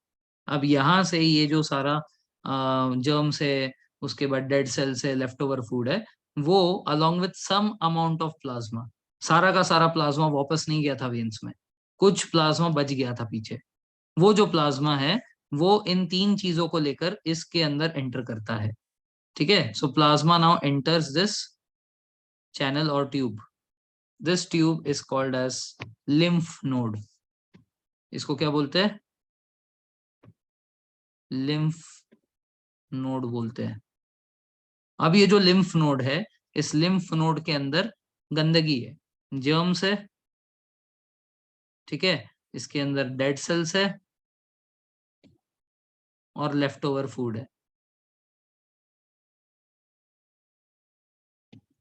अब यहाँ से ये जो सारा जर्म्स है, उसके बाद डेड सेल्स है, लेफ्ट ओवर फूड है, वो along with some amount of plasma, सारा का सारा प्लाज्मा वापस नहीं गया था वेन्स में, कुछ प्लाज्मा बच गया था पीछे। वो जो प्लाज्मा है वो इन तीन चीजों को लेकर इसके अंदर एंटर करता है। ठीक है, so plasma now enters this channel और tube. This tube is called as lymph node. इसको क्या बोलते हैं? लिम्फ नोड बोलते हैं। अब ये जो लिम्फ नोड है, इस लिम्फ नोड के अंदर गंदगी है, जर्म्स है, ठीक है, इसके अंदर डेड सेल्स है, और लेफ्ट ओवर फूड है,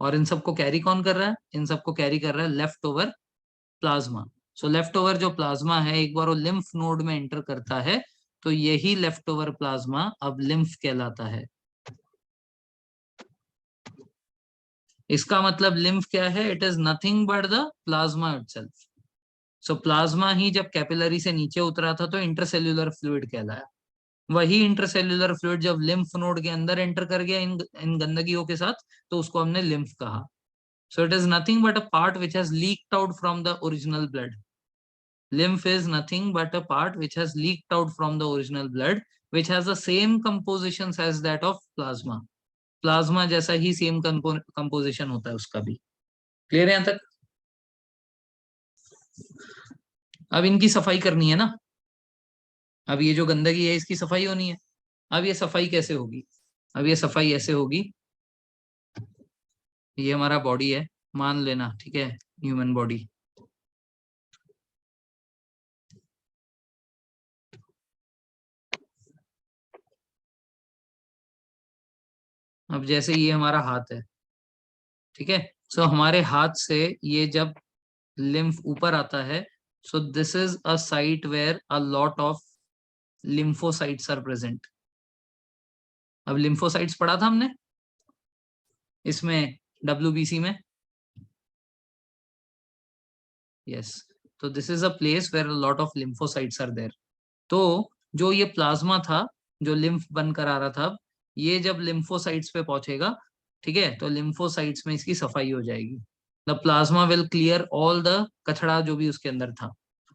और इन सबको कैरी कौन कर रहा है? इन सबको कैरी कर रहा है left over plasma. So left over जो प्लाज्मा है, एक बार वो लिम्फ नोड में एंटर करता है तो यही लेफ्ट ओवर प्लाज्मा अब लिम्फ कहलाता है। इसका मतलब लिम्फ क्या है? It is nothing but the plasma itself. So plasma ही जब कैपिलरी से नीचे उतरा था तो इंटरसेल्यूलर फ्लूइड कहलाया। वही इंटरसेल्यूलर फ्लूइड जब लिम्फ नोड के अंदर एंटर कर गया इन इन गंदगियों के साथ, तो उसको हमने लिम्फ कहा। सो it is nothing but a part which has leaked out from the original blood. Lymph is nothing but a part which has leaked out from the original blood, which has the same compositions as that of plasma. Plasma जैसा ही same composition होता है उसका भी। Clear है यहाँ तक? अब इनकी सफाई करनी है ना, अब ये जो गंदगी है इसकी सफाई होनी है। अब ये सफाई कैसे होगी? अब ये सफाई ऐसे होगी, ये हमारा बॉडी है, मान लेना, ठीक है, ह्यूमन बॉडी। अब जैसे ये हमारा हाथ है, ठीक है, सो हमारे हाथ से ये जब लिम्फ ऊपर आता है So this is a site where a lot of lymphocytes are present. अब lymphocytes पढ़ा था हमने इसमें WBC में. Yes. So this is a place where a lot of lymphocytes are there. तो जो ये प्लाज्मा था जो लिम्फ बनकर आ रहा था, अब ये जब लिम्फोसाइट्स पे पहुंचेगा, ठीक है, तो लिम्फोसाइट्स में इसकी सफाई हो जाएगी. The plasma will clear all the कचड़ा जो भी उसके अंदर था.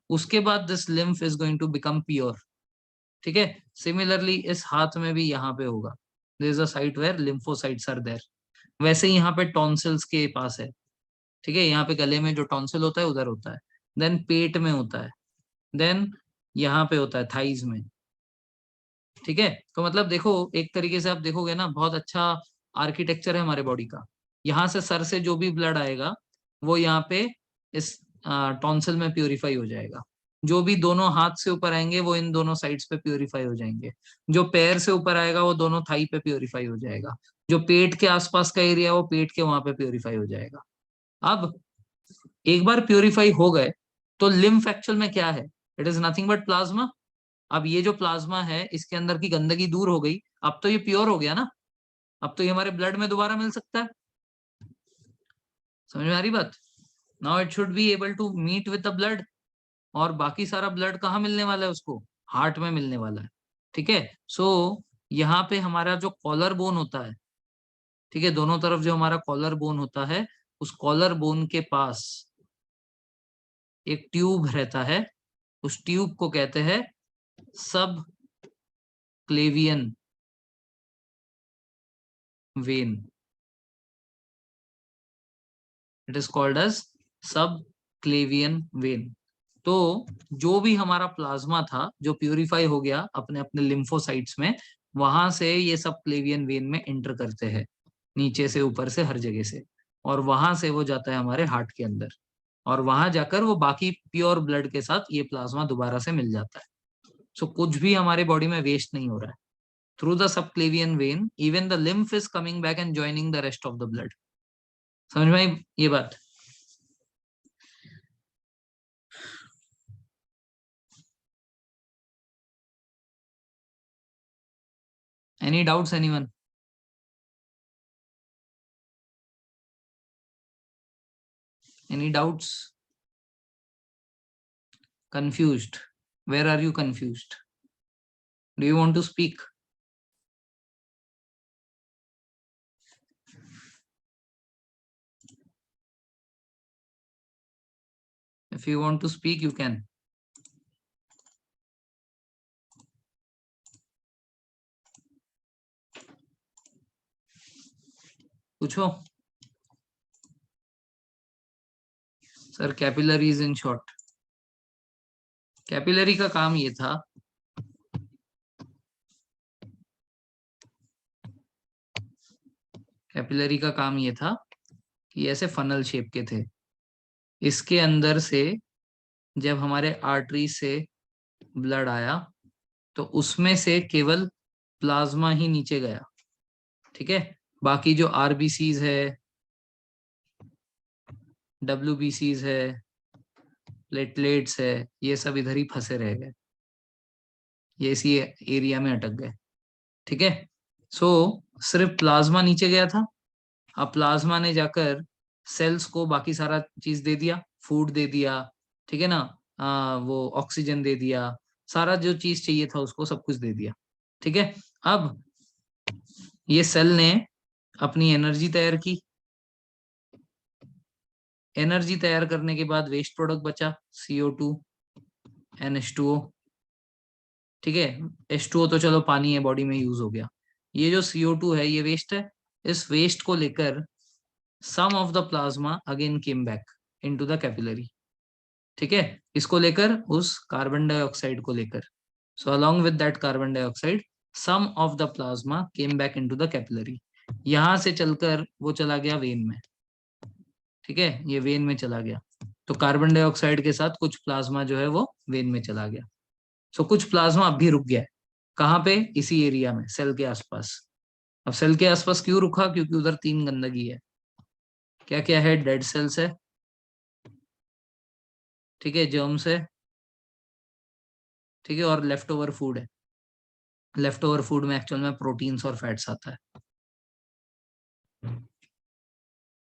उसके बाद this lymph is going to become pure. ठीक है. सिमिलरली इस हाथ में भी यहाँ पे होगा. There is a site where lymphocytes are there. वैसे ही यहाँ पे टॉन्सिल्स के पास है. ठीक है. यहाँ पे गले में जो टॉन्सिल होता है उधर होता है. देन पेट में होता है. देन यहाँ पे होता है थाइज में. ठीक है. तो मतलब देखो एक तरीके से आप देखोगे ना, बहुत अच्छा आर्किटेक्चर है हमारे बॉडी का. यहाँ से सर से जो भी ब्लड आएगा वो यहाँ पे इस टॉन्सिल में प्यूरिफाई हो जाएगा. जो भी दोनों हाथ से ऊपर आएंगे वो इन दोनों साइड्स पे प्यूरिफाई हो जाएंगे. जो पैर से ऊपर आएगा वो दोनों थाई पे प्यूरिफाई हो जाएगा. जो पेट के आसपास का एरिया वो पेट के वहां पे प्यूरिफाई हो जाएगा. अब एक बार प्यूरिफाई हो गए तो लिम्फ एक्चुअल में क्या है? It is nothing but plasma. अब ये जो प्लाज्मा है इसके अंदर की गंदगी दूर हो गई. अब तो ये प्योर हो गया ना. अब तो ये हमारे ब्लड में दोबारा मिल सकता है. समझ में आ रही बात? Now it should be able to meet with the blood. और बाकी सारा ब्लड कहाँ मिलने वाला है उसको? हार्ट में मिलने वाला है. ठीक है. सो यहाँ पे हमारा जो कॉलर बोन होता है, ठीक है, दोनों तरफ जो हमारा कॉलर बोन होता है, उस कॉलर बोन के पास एक ट्यूब रहता है. उस ट्यूब को कहते हैं subclavian vein. It is called as subclavian when. तो जो भी हमारा प्लाज्मा था जो प्यूरिफाई हो गया अपने अपने लिम्फोसाइट्स में, वहां से ये सब क्लेवियन वेन में एंटर करते हैं, नीचे से ऊपर से हर जगह से. और वहां से वो जाता है हमारे हार्ट के अंदर. और वहां जाकर वो बाकी प्योर ब्लड के साथ ये प्लाज्मा दोबारा से मिल जाता है. सो कुछ भी हमारे बॉडी में वेस्ट नहीं हो रहा है. Through the subclavian vein even the lymph is coming back and joining the rest of the blood. समझ में आई ये बात? Any doubts anyone? Any doubts? Confused? Where are you confused? Do you want to speak? If you want to speak, you can. पूछो. Sir capillaries in short. Capillary का काम ये था, capillary का काम ये था कि ऐसे फनल शेप के थे. इसके अंदर से जब हमारे आर्टरी से ब्लड आया तो उसमें से केवल प्लाज्मा ही नीचे गया. ठीक है. बाकी जो आरबीसीज है, डब्ल्यूबीसीज है, प्लेटलेट्स है, ये सब इधर ही फंसे रह गए. ये इसी एरिया में अटक गए. ठीक है. सो सिर्फ प्लाज्मा नीचे गया था. अब प्लाज्मा ने जाकर सेल्स को बाकी सारा चीज दे दिया, फूड दे दिया, ठीक है ना, वो ऑक्सीजन दे दिया, सारा जो चीज चाहिए था उसको सब कुछ दे दिया. ठीक है. अब ये सेल ने अपनी एनर्जी तैयार की. एनर्जी तैयार करने के बाद वेस्ट प्रोडक्ट बचा CO2, NH2O. ठीक है. H2O तो चलो पानी है, बॉडी में यूज हो गया. ये जो CO2 है ये वेस्ट है. इस वेस्ट को लेकर some of the plasma again came back into the capillary. ठीक है. इसको लेकर उस कार्बन डाइऑक्साइड को लेकर, so along with that carbon dioxide some of the plasma came back into the capillary. यहां से चलकर वो चला गया वेन में. ठीक है. ये वेन में चला गया. तो कार्बन डाइऑक्साइड के साथ कुछ प्लाज्मा जो है वो वेन में चला गया. सो कुछ प्लाज्मा अब भी रुक गया है. कहाँ पे? इसी एरिया में, सेल के आसपास. अब सेल के आसपास क्यों रुका? क्योंकि उधर 3 गंदगी है. क्या क्या है? डेड सेल्स है, ठीक है, जर्म्स है, ठीक है, और लेफ्ट ओवर फूड है। लेफ्ट ओवर फूड में एक्चुअल में प्रोटीन्स और फैट्स आता है।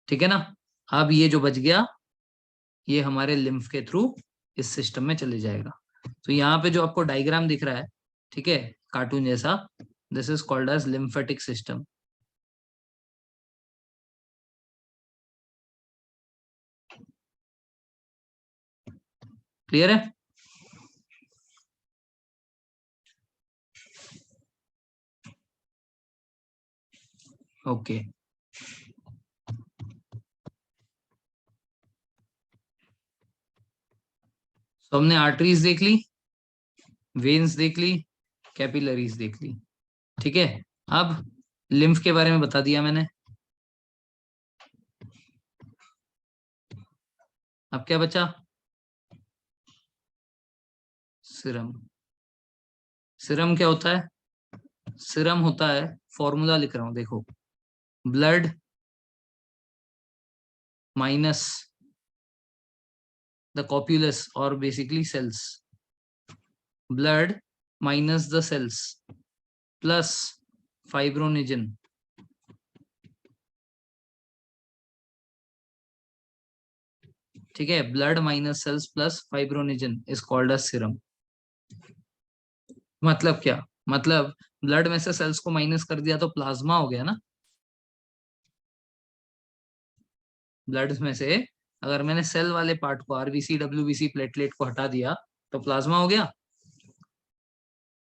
ठीक है ना। अब ये जो बच गया, ये हमारे लिम्फ के थ्रू इस सिस्टम में चले जाएगा। तो यहाँ पे जो आपको डायग्राम दिख रहा है, ठीक है, कार्टून जैसा, this is called as lymphatic system. Clear है? ओके। तो हमने आर्टरीज देख ली, वेन्स देख ली, कैपिलरीज देख ली। ठीक है। अब लिम्फ के बारे में बता दिया मैंने। अब क्या बचा? सीरम। सीरम क्या होता है? सीरम होता है, फॉर्मूला लिख रहा हूं देखो, ब्लड माइनस द कॉप्यूलस और basically cells, blood minus the cells plus fibrinogen, ठीक है, blood minus cells plus fibrinogen is called a serum. मतलब क्या? मतलब ब्लड में से सेल्स को माइनस कर दिया तो प्लाज्मा हो गया ना। ब्लड में से अगर मैंने सेल वाले पार्ट को, आरबीसी डब्ल्यूबीसी प्लेटलेट को हटा दिया तो प्लाज्मा हो गया।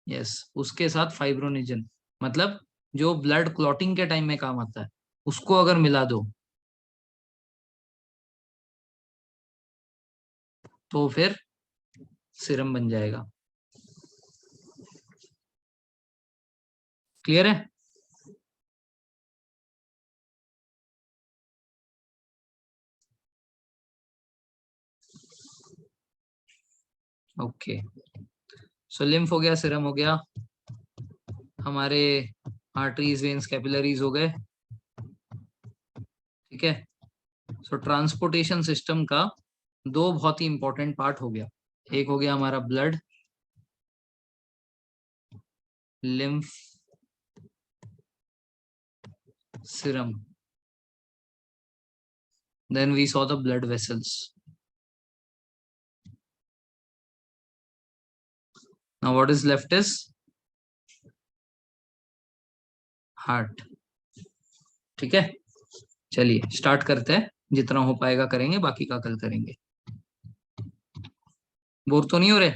यस, उसके साथ फाइब्रोनिजन, मतलब जो ब्लड क्लॉटिंग के टाइम में काम आता है, उसको अगर मिला दो तो फिर सीरम बन जाएगा। क्लियर है? ओके। सो लिम्फ हो गया, सीरम हो गया, हमारे आर्टरीज वेन्स कैपिलरीज हो गए। ठीक है। सो ट्रांसपोर्टेशन सिस्टम का दो बहुत ही इंपॉर्टेंट पार्ट हो गया। एक हो गया हमारा blood, lymph, serum, then we saw the blood vessels. Now what is left is heart. ठीक है, चलिए स्टार्ट करते हैं, जितना हो पाएगा करेंगे, बाकी का कल करेंगे। बोर तो नहीं हो रहे?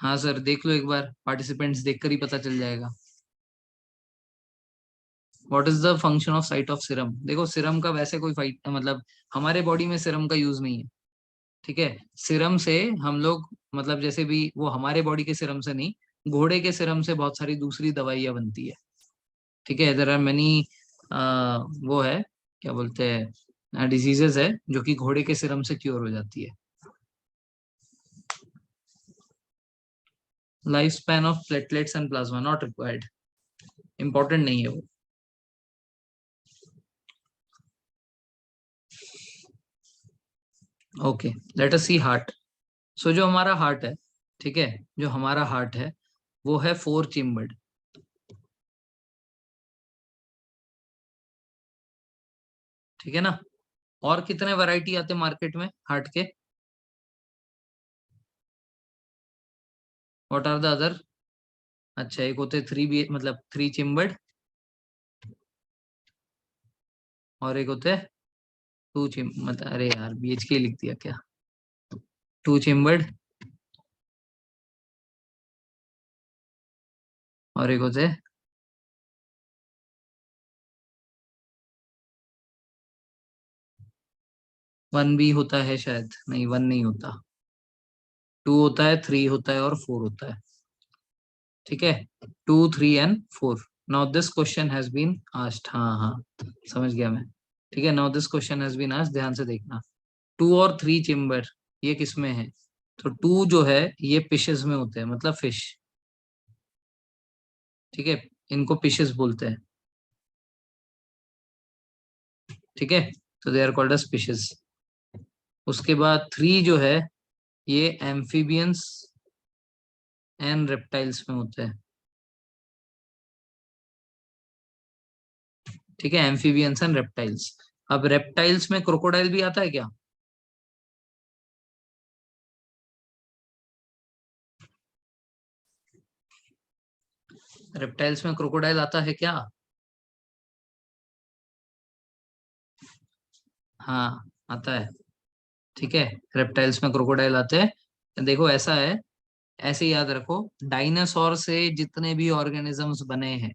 हाँ सर, देख लो एक बार, पार्टिसिपेंट्स देखकर ही पता चल जाएगा। What is the function of site of serum? देखो सीरम का वैसे कोई फाइट, मतलब हमारे बॉडी में सीरम का यूज नहीं है। ठीक है। सीरम से हम लोग, मतलब जैसे भी वो हमारे बॉडी के सीरम से नहीं, घोड़े के सीरम से बहुत सारी दूसरी दवाइयां बनती है। ठीक है, देयर आर मेनी, वो है, क्या बोलते हैं, डिजीजेस है जो कि घोड़े के सीरम से क्योर हो जाती है। Life span of platelets and plasma not required, important नहीं है वो। ओके, लेट अस सी हार्ट। सो जो हमारा हार्ट है, ठीक है, जो हमारा हार्ट है वो है 4 चेम्बर्ड। ठीक है ना। और कितने वैरायटी आते मार्केट में हार्ट के? What are the other? अच्छा, एक होते 3 बी, मतलब 3 चेम्बर्ड, और एक होते 2 चेम, मतलब अरे यार बीएचके लिख दिया क्या, 2 चेम्बर्ड, और एक होते 1 भी होता है शायद, नहीं 1 नहीं होता, 2 होता है, 3 होता है और 4 होता है। ठीक है, 2, 3 and 4। Now this question has been asked, हाँ हाँ, समझ गया मैं। ठीक है, now this question has been asked, ध्यान से देखना। 2 और 3 चेम्बर, ये किसमें है? तो 2 जो है ये फिशेस में होते हैं, मतलब फिश। ठीक है, इनको फिशेस बोलते हैं। ठीक है। तो they are called a species. उसके बाद 3 जो है ये एम्फीबियंस एंड रेप्टाइल्स में होते हैं। ठीक है, एम्फीबियंस एंड रेप्टाइल्स। अब रेप्टाइल्स में क्रोकोडाइल भी आता है क्या? रेप्टाइल्स में क्रोकोडाइल आता है क्या? हाँ, आता है। ठीक है, रेप्टाइल्स में क्रोकोडाइल आते हैं। देखो ऐसा है, ऐसे याद रखो, डायनासोर से जितने भी ऑर्गेनिजम्स बने हैं,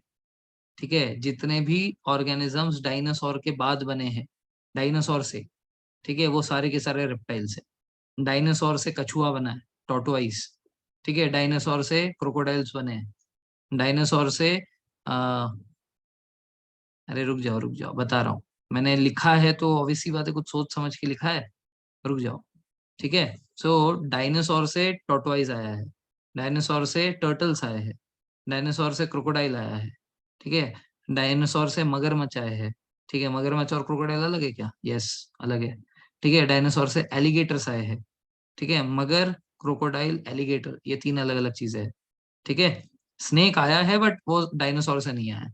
ठीक है, जितने भी ऑर्गेनिजम्स डायनासोर के बाद बने हैं, डायनासोर से, ठीक है, वो सारे के सारे रेप्टाइल्स है। डायनासोर से कछुआ बना है, टॉर्टोइस। ठीक है, डायनासोर से क्रोकोडाइल्स बने हैं। डायनासोर से आ, अरे रुक जाओ रुक जाओ, बता रहा हूँ। मैंने लिखा है तो ऑब्वियस सी बात है, कुछ सोच समझ के लिखा है। रुक जाओ। ठीक है, सो डायनासोर से टॉर्टोइस आया है, डायनासोर से टर्टल्स आए हैं, डायनासोर से क्रोकोडाइल आया है। ठीक है, डायनासोर से मगरमच्छ आए हैं। ठीक है, मगरमच्छ और क्रोकोडाइल अलग है क्या? यस, अलग है। ठीक है, डायनासोर से एलिगेटर्स आए हैं। ठीक है, मगर, क्रोकोडाइल, एलिगेटर, ये 3 अलग अलग चीजें हैं। ठीक है, स्नेक आया है बट वो डायनासोर से नहीं आया है।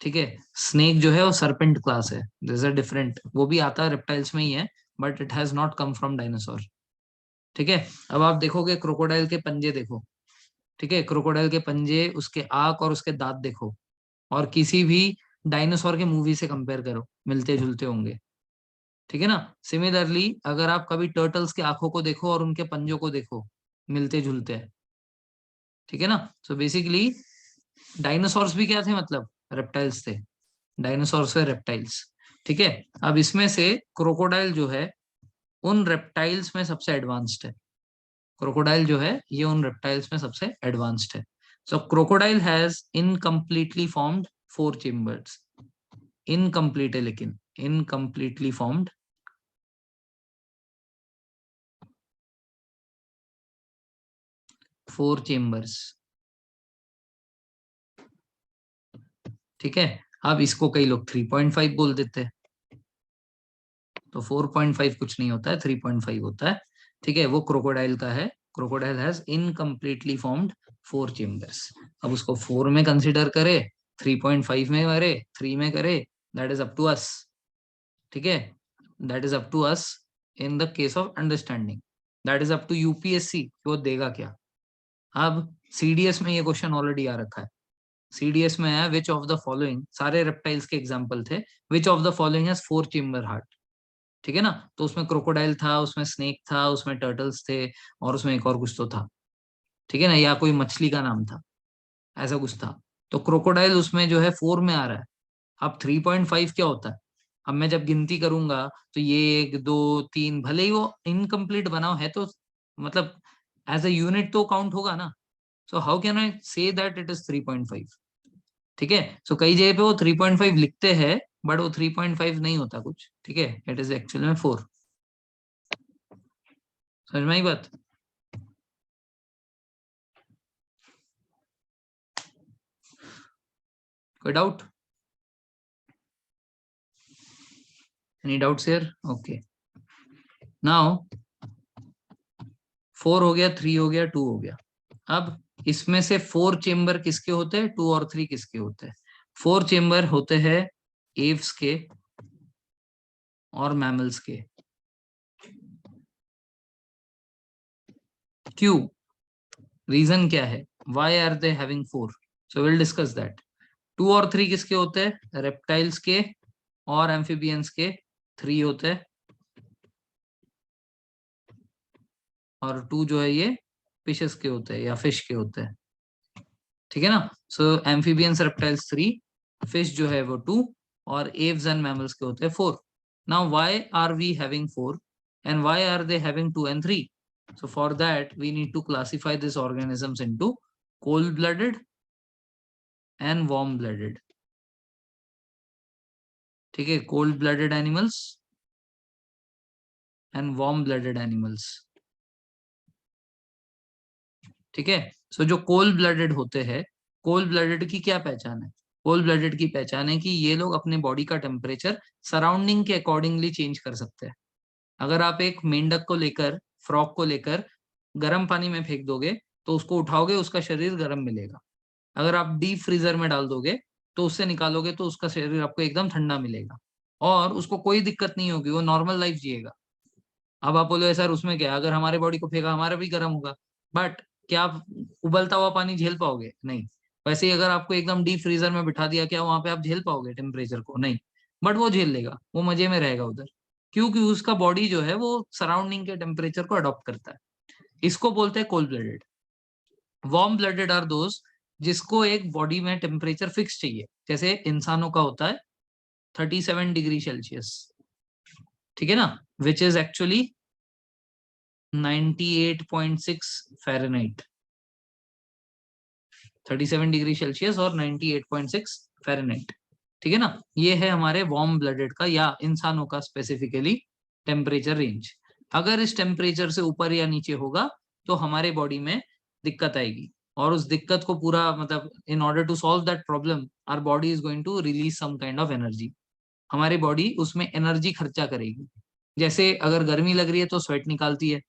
ठीक है, स्नेक जो है वो सरपेंट क्लास है, दिस आर डिफरेंट, वो भी आता है रेप्टाइल्स में ही है, but it has not come from dinosaur. ठीक है, अब आप देखोगे क्रोकोडाइल के पंजे देखो। ठीक है, क्रोकोडाइल के पंजे, उसके आंख और उसके दांत देखो, और किसी भी डायनासोर के मूवी से कंपेयर करो, मिलते जुलते होंगे। ठीक है ना? सिमिलरली अगर आप कभी टर्टल्स के आंखों को देखो और उनके पंजों को देखो, मिलते जुलते हैं। ठीक है ना? सो बेसिकली डायनासोर्स भी क्या थे, मतलब रेप्टाइल्स थे। डायनासोर्स व रेप्टाइल्स। ठीक है, अब इसमें से क्रोकोडाइल जो है उन रेप्टाइल्स में सबसे एडवांस्ड है। क्रोकोडाइल जो है ये उन रेप्टाइल्स में सबसे एडवांस्ड है। So crocodile has incompletely formed 4 chambers. Incomplete है लेकिन, इनकम्प्लीटली फॉर्म्ड 4 चेम्बर्स। ठीक है, अब इसको कई लोग 3.5 बोल देते हैं, तो 4.5 कुछ नहीं होता है, 3.5 होता है। ठीक है, वो क्रोकोडाइल का है। Crocodile has incompletely formed 4 chambers. अब उसको 4 में कंसिडर करे, 3.5 में करे, 3 में करे, that is up to us. ठीक है, that is up to us in the case of understanding. That is up to UPSC वो देगा क्या। अब सीडीएस में ये क्वेश्चन ऑलरेडी आ रखा है। सीडीएस में है विच ऑफ द फॉलोइंग, सारे रेप्टाइल्स के एग्जाम्पल थे, which of the following has 4 chamber heart. ठीक है ना? तो उसमें क्रोकोडाइल था, उसमें स्नेक था, उसमें टर्टल्स थे, और उसमें एक और कुछ तो था। ठीक है ना, या कोई मछली का नाम था, ऐसा कुछ था। तो क्रोकोडाइल उसमें जो है 4 में आ रहा है। अब 3.5 क्या होता है? अब मैं जब गिनती करूंगा तो ये 1 2 3, भले ही वो इनकम्प्लीट बनाओ है तो, मतलब एज अ यूनिट तो काउंट होगा ना। So how can I say that it is 3.5? ठीक है, सो कई जगह पे वो 3.5 लिखते हैं, बट वो 3.5 नहीं होता कुछ। ठीक है, इट इज एक्चुअल में 4। समझ में आई बात? कोई doubt? Any doubts here? Okay, now 4 हो गया, 3 हो गया, 2 हो गया। अब इसमें से 4 चेम्बर किसके होते हैं, 2 और 3 किसके होते हैं? 4 चेम्बर होते हैं एव्स के और मैमल्स के। क्यों? रीजन क्या है? Why are they having 4? So will discuss that. 2 और 3 किसके होते हैं? रेप्टाइल्स के और एम्फीबियंस के। 3 होते हैं, और 2 जो है ये फिशेस के होते हैं या फिश के होते हैं। ठीक है ना? सो एम्फीबियंस रेप्टाइल्स 3, फिश जो है वो 2, और एव्स एंड मैमल्स के होते हैं 4। नाउ why are we having 4 and why are they having 2 and 3? So for that we need to classify these organisms into cold-blooded and warm-blooded. ठीक है, cold-blooded animals and warm-blooded animals. ठीक है, सो जो cold blooded होते हैं, कोल्ड ब्लडेड की क्या पहचान है? कोल्ड ब्लडेड की पहचान है कि ये लोग अपने बॉडी का टेम्परेचर सराउंडिंग के अकॉर्डिंगली चेंज कर सकते हैं। अगर आप एक मेंढक को लेकर, फ्रॉग को लेकर गर्म पानी में फेंक दोगे तो उसको उठाओगे, उसका शरीर गर्म मिलेगा। अगर आप डीप फ्रीजर में डाल दोगे तो उससे निकालोगे तो उसका शरीर आपको एकदम ठंडा मिलेगा और उसको कोई दिक्कत नहीं होगी, वो नॉर्मल लाइफ जिएगा। अब आप बोलो सर उसमें क्या है? अगर हमारे बॉडी को फेंका हमारा भी गर्म होगा, बट क्या आप उबलता हुआ पानी झेल पाओगे? नहीं। वैसे ही अगर आपको एकदम डीप फ्रीजर में बिठा दिया, क्या वहां पे आप झेल पाओगे टेम्परेचर को? नहीं। बट वो झेल लेगा, वो मजे में रहेगा उधर, क्योंकि उसका बॉडी जो है वो सराउंडिंग के टेम्परेचर को अडॉप्ट करता है। इसको बोलते हैं cold blooded. Warm blooded are those जिसको एक बॉडी में टेम्परेचर फिक्स चाहिए, जैसे इंसानों का होता है 37 डिग्री सेल्सियस, ठीक है ना, which is actually 98.6 Fahrenheit. 37 degree Celsius और 98.6 फ़ारेनहाइट, ठीक है ना। ये है हमारे वार्म ब्लडेड का या इंसानों का स्पेसिफिकली टेम्परेचर रेंज। अगर इस टेम्परेचर से ऊपर या नीचे होगा तो हमारे बॉडी में दिक्कत आएगी, और उस दिक्कत को पूरा मतलब in order to solve that problem our body is going to release some kind of energy. हमारी बॉडी उसमें एनर्जी खर्चा करेगी। जैसे अगर गर्मी लग रही है तो स्वेट निकालती है,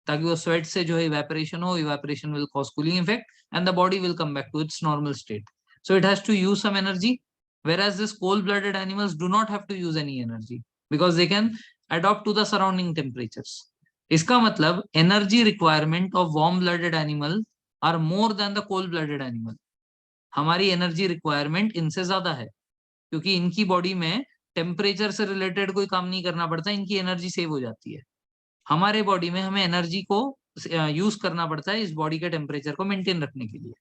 ताकि वो स्वेट से जो है इवेपोरेशन हो, evaporation will cause cooling effect and the body will come back to its normal state. So it has to use some energy, whereas this cold-blooded animals do not have to use any energy because they can adapt to the surrounding temperatures. इसका मतलब energy requirement of warm-blooded animal are more than the cold-blooded animal. हमारी energy requirement इनसे ज्यादा है, क्योंकि इनकी body में temperature से रिलेटेड कोई काम नहीं करना पड़ता, इनकी एनर्जी सेव हो जाती है। हमारे बॉडी में हमें एनर्जी को यूज करना पड़ता है इस बॉडी के टेम्परेचर को मेंटेन रखने के लिए।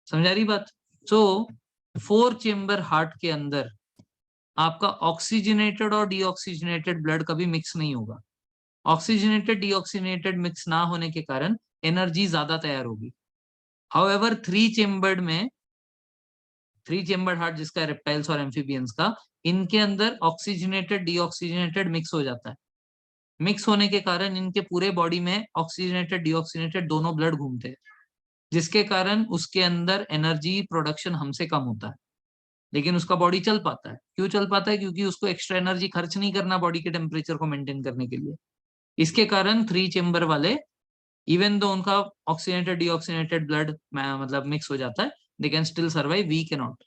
समझा रही बात? सो 4 चेम्बर हार्ट के अंदर आपका ऑक्सीजनेटेड और डीऑक्सीजनेटेड ब्लड कभी मिक्स नहीं होगा। ऑक्सीजनेटेड डीऑक्सीजनेटेड मिक्स ना होने के कारण एनर्जी ज्यादा तैयार होगी। हाउएवर 3 चेम्बर्ड हार्ट जिसका रेप्टाइल्स और एम्फीबियंस का, इनके अंदर ऑक्सीजनेटेड डीऑक्सीजनेटेड मिक्स हो जाता है। मिक्स होने के कारण इनके पूरे बॉडी में ऑक्सीजनेटेड डीऑक्सीजनेटेड दोनों ब्लड घूमते हैं, जिसके कारण उसके अंदर एनर्जी प्रोडक्शन हमसे कम होता है, लेकिन उसका बॉडी चल पाता है। क्यों चल पाता है? क्योंकि उसको एक्स्ट्रा एनर्जी खर्च नहीं करना बॉडी के टेम्परेचर को मेंटेन करने के लिए। इसके कारण 3 चेम्बर वाले, इवन दो उनका ऑक्सीजनेटेड डीऑक्सीजनेटेड ब्लड मतलब मिक्स हो जाता है, they can still survive, we cannot.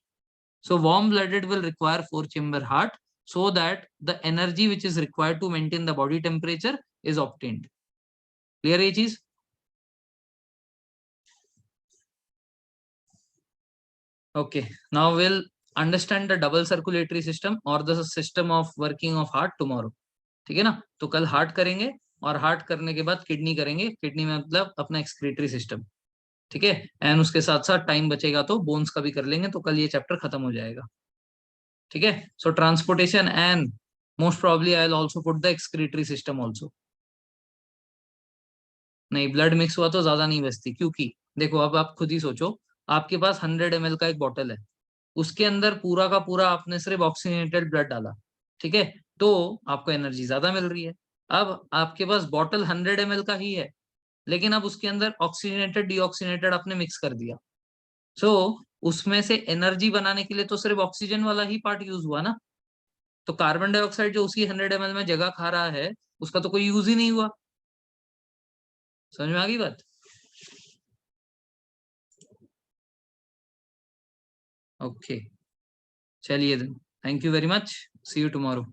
So warm blooded will require 4 chamber heart so that the energy which is required to maintain the body temperature is obtained. Clear ये चीज? Okay, now we'll understand the double circulatory system or the system of working of heart tomorrow. ठीक है ना? तो कल heart करेंगे और heart करने के बाद किडनी करेंगे, किडनी में मतलब अपना एक्सक्रीटरी सिस्टम, ठीक है। एंड उसके साथ साथ टाइम बचेगा तो बोन्स का भी कर लेंगे, तो कल ये चैप्टर खत्म हो जाएगा, ठीक है। So transportation and most probably I will also put the excretory system also. नहीं, ब्लड मिक्स हुआ तो ज्यादा नहीं बचती, क्योंकि देखो अब आप खुद ही सोचो, आपके पास 100 ml का एक बॉटल है, उसके अंदर पूरा का पूरा आपने सिर्फ ऑक्सीजनेटेड ब्लड डाला, ठीक है, तो आपको एनर्जी ज्यादा मिल रही है। अब आपके पास बॉटल 100 ml का ही है, लेकिन अब उसके अंदर ऑक्सीजनेटेड डीऑक्सीजनेटेड आपने मिक्स कर दिया, सो उसमें से एनर्जी बनाने के लिए तो सिर्फ ऑक्सीजन वाला ही पार्ट यूज हुआ ना, तो कार्बन डाइऑक्साइड जो उसी 100 ml में जगह खा रहा है उसका तो कोई यूज ही नहीं हुआ। समझ में आ गई बात? ओके, चलिए, thank you very much, see you tomorrow.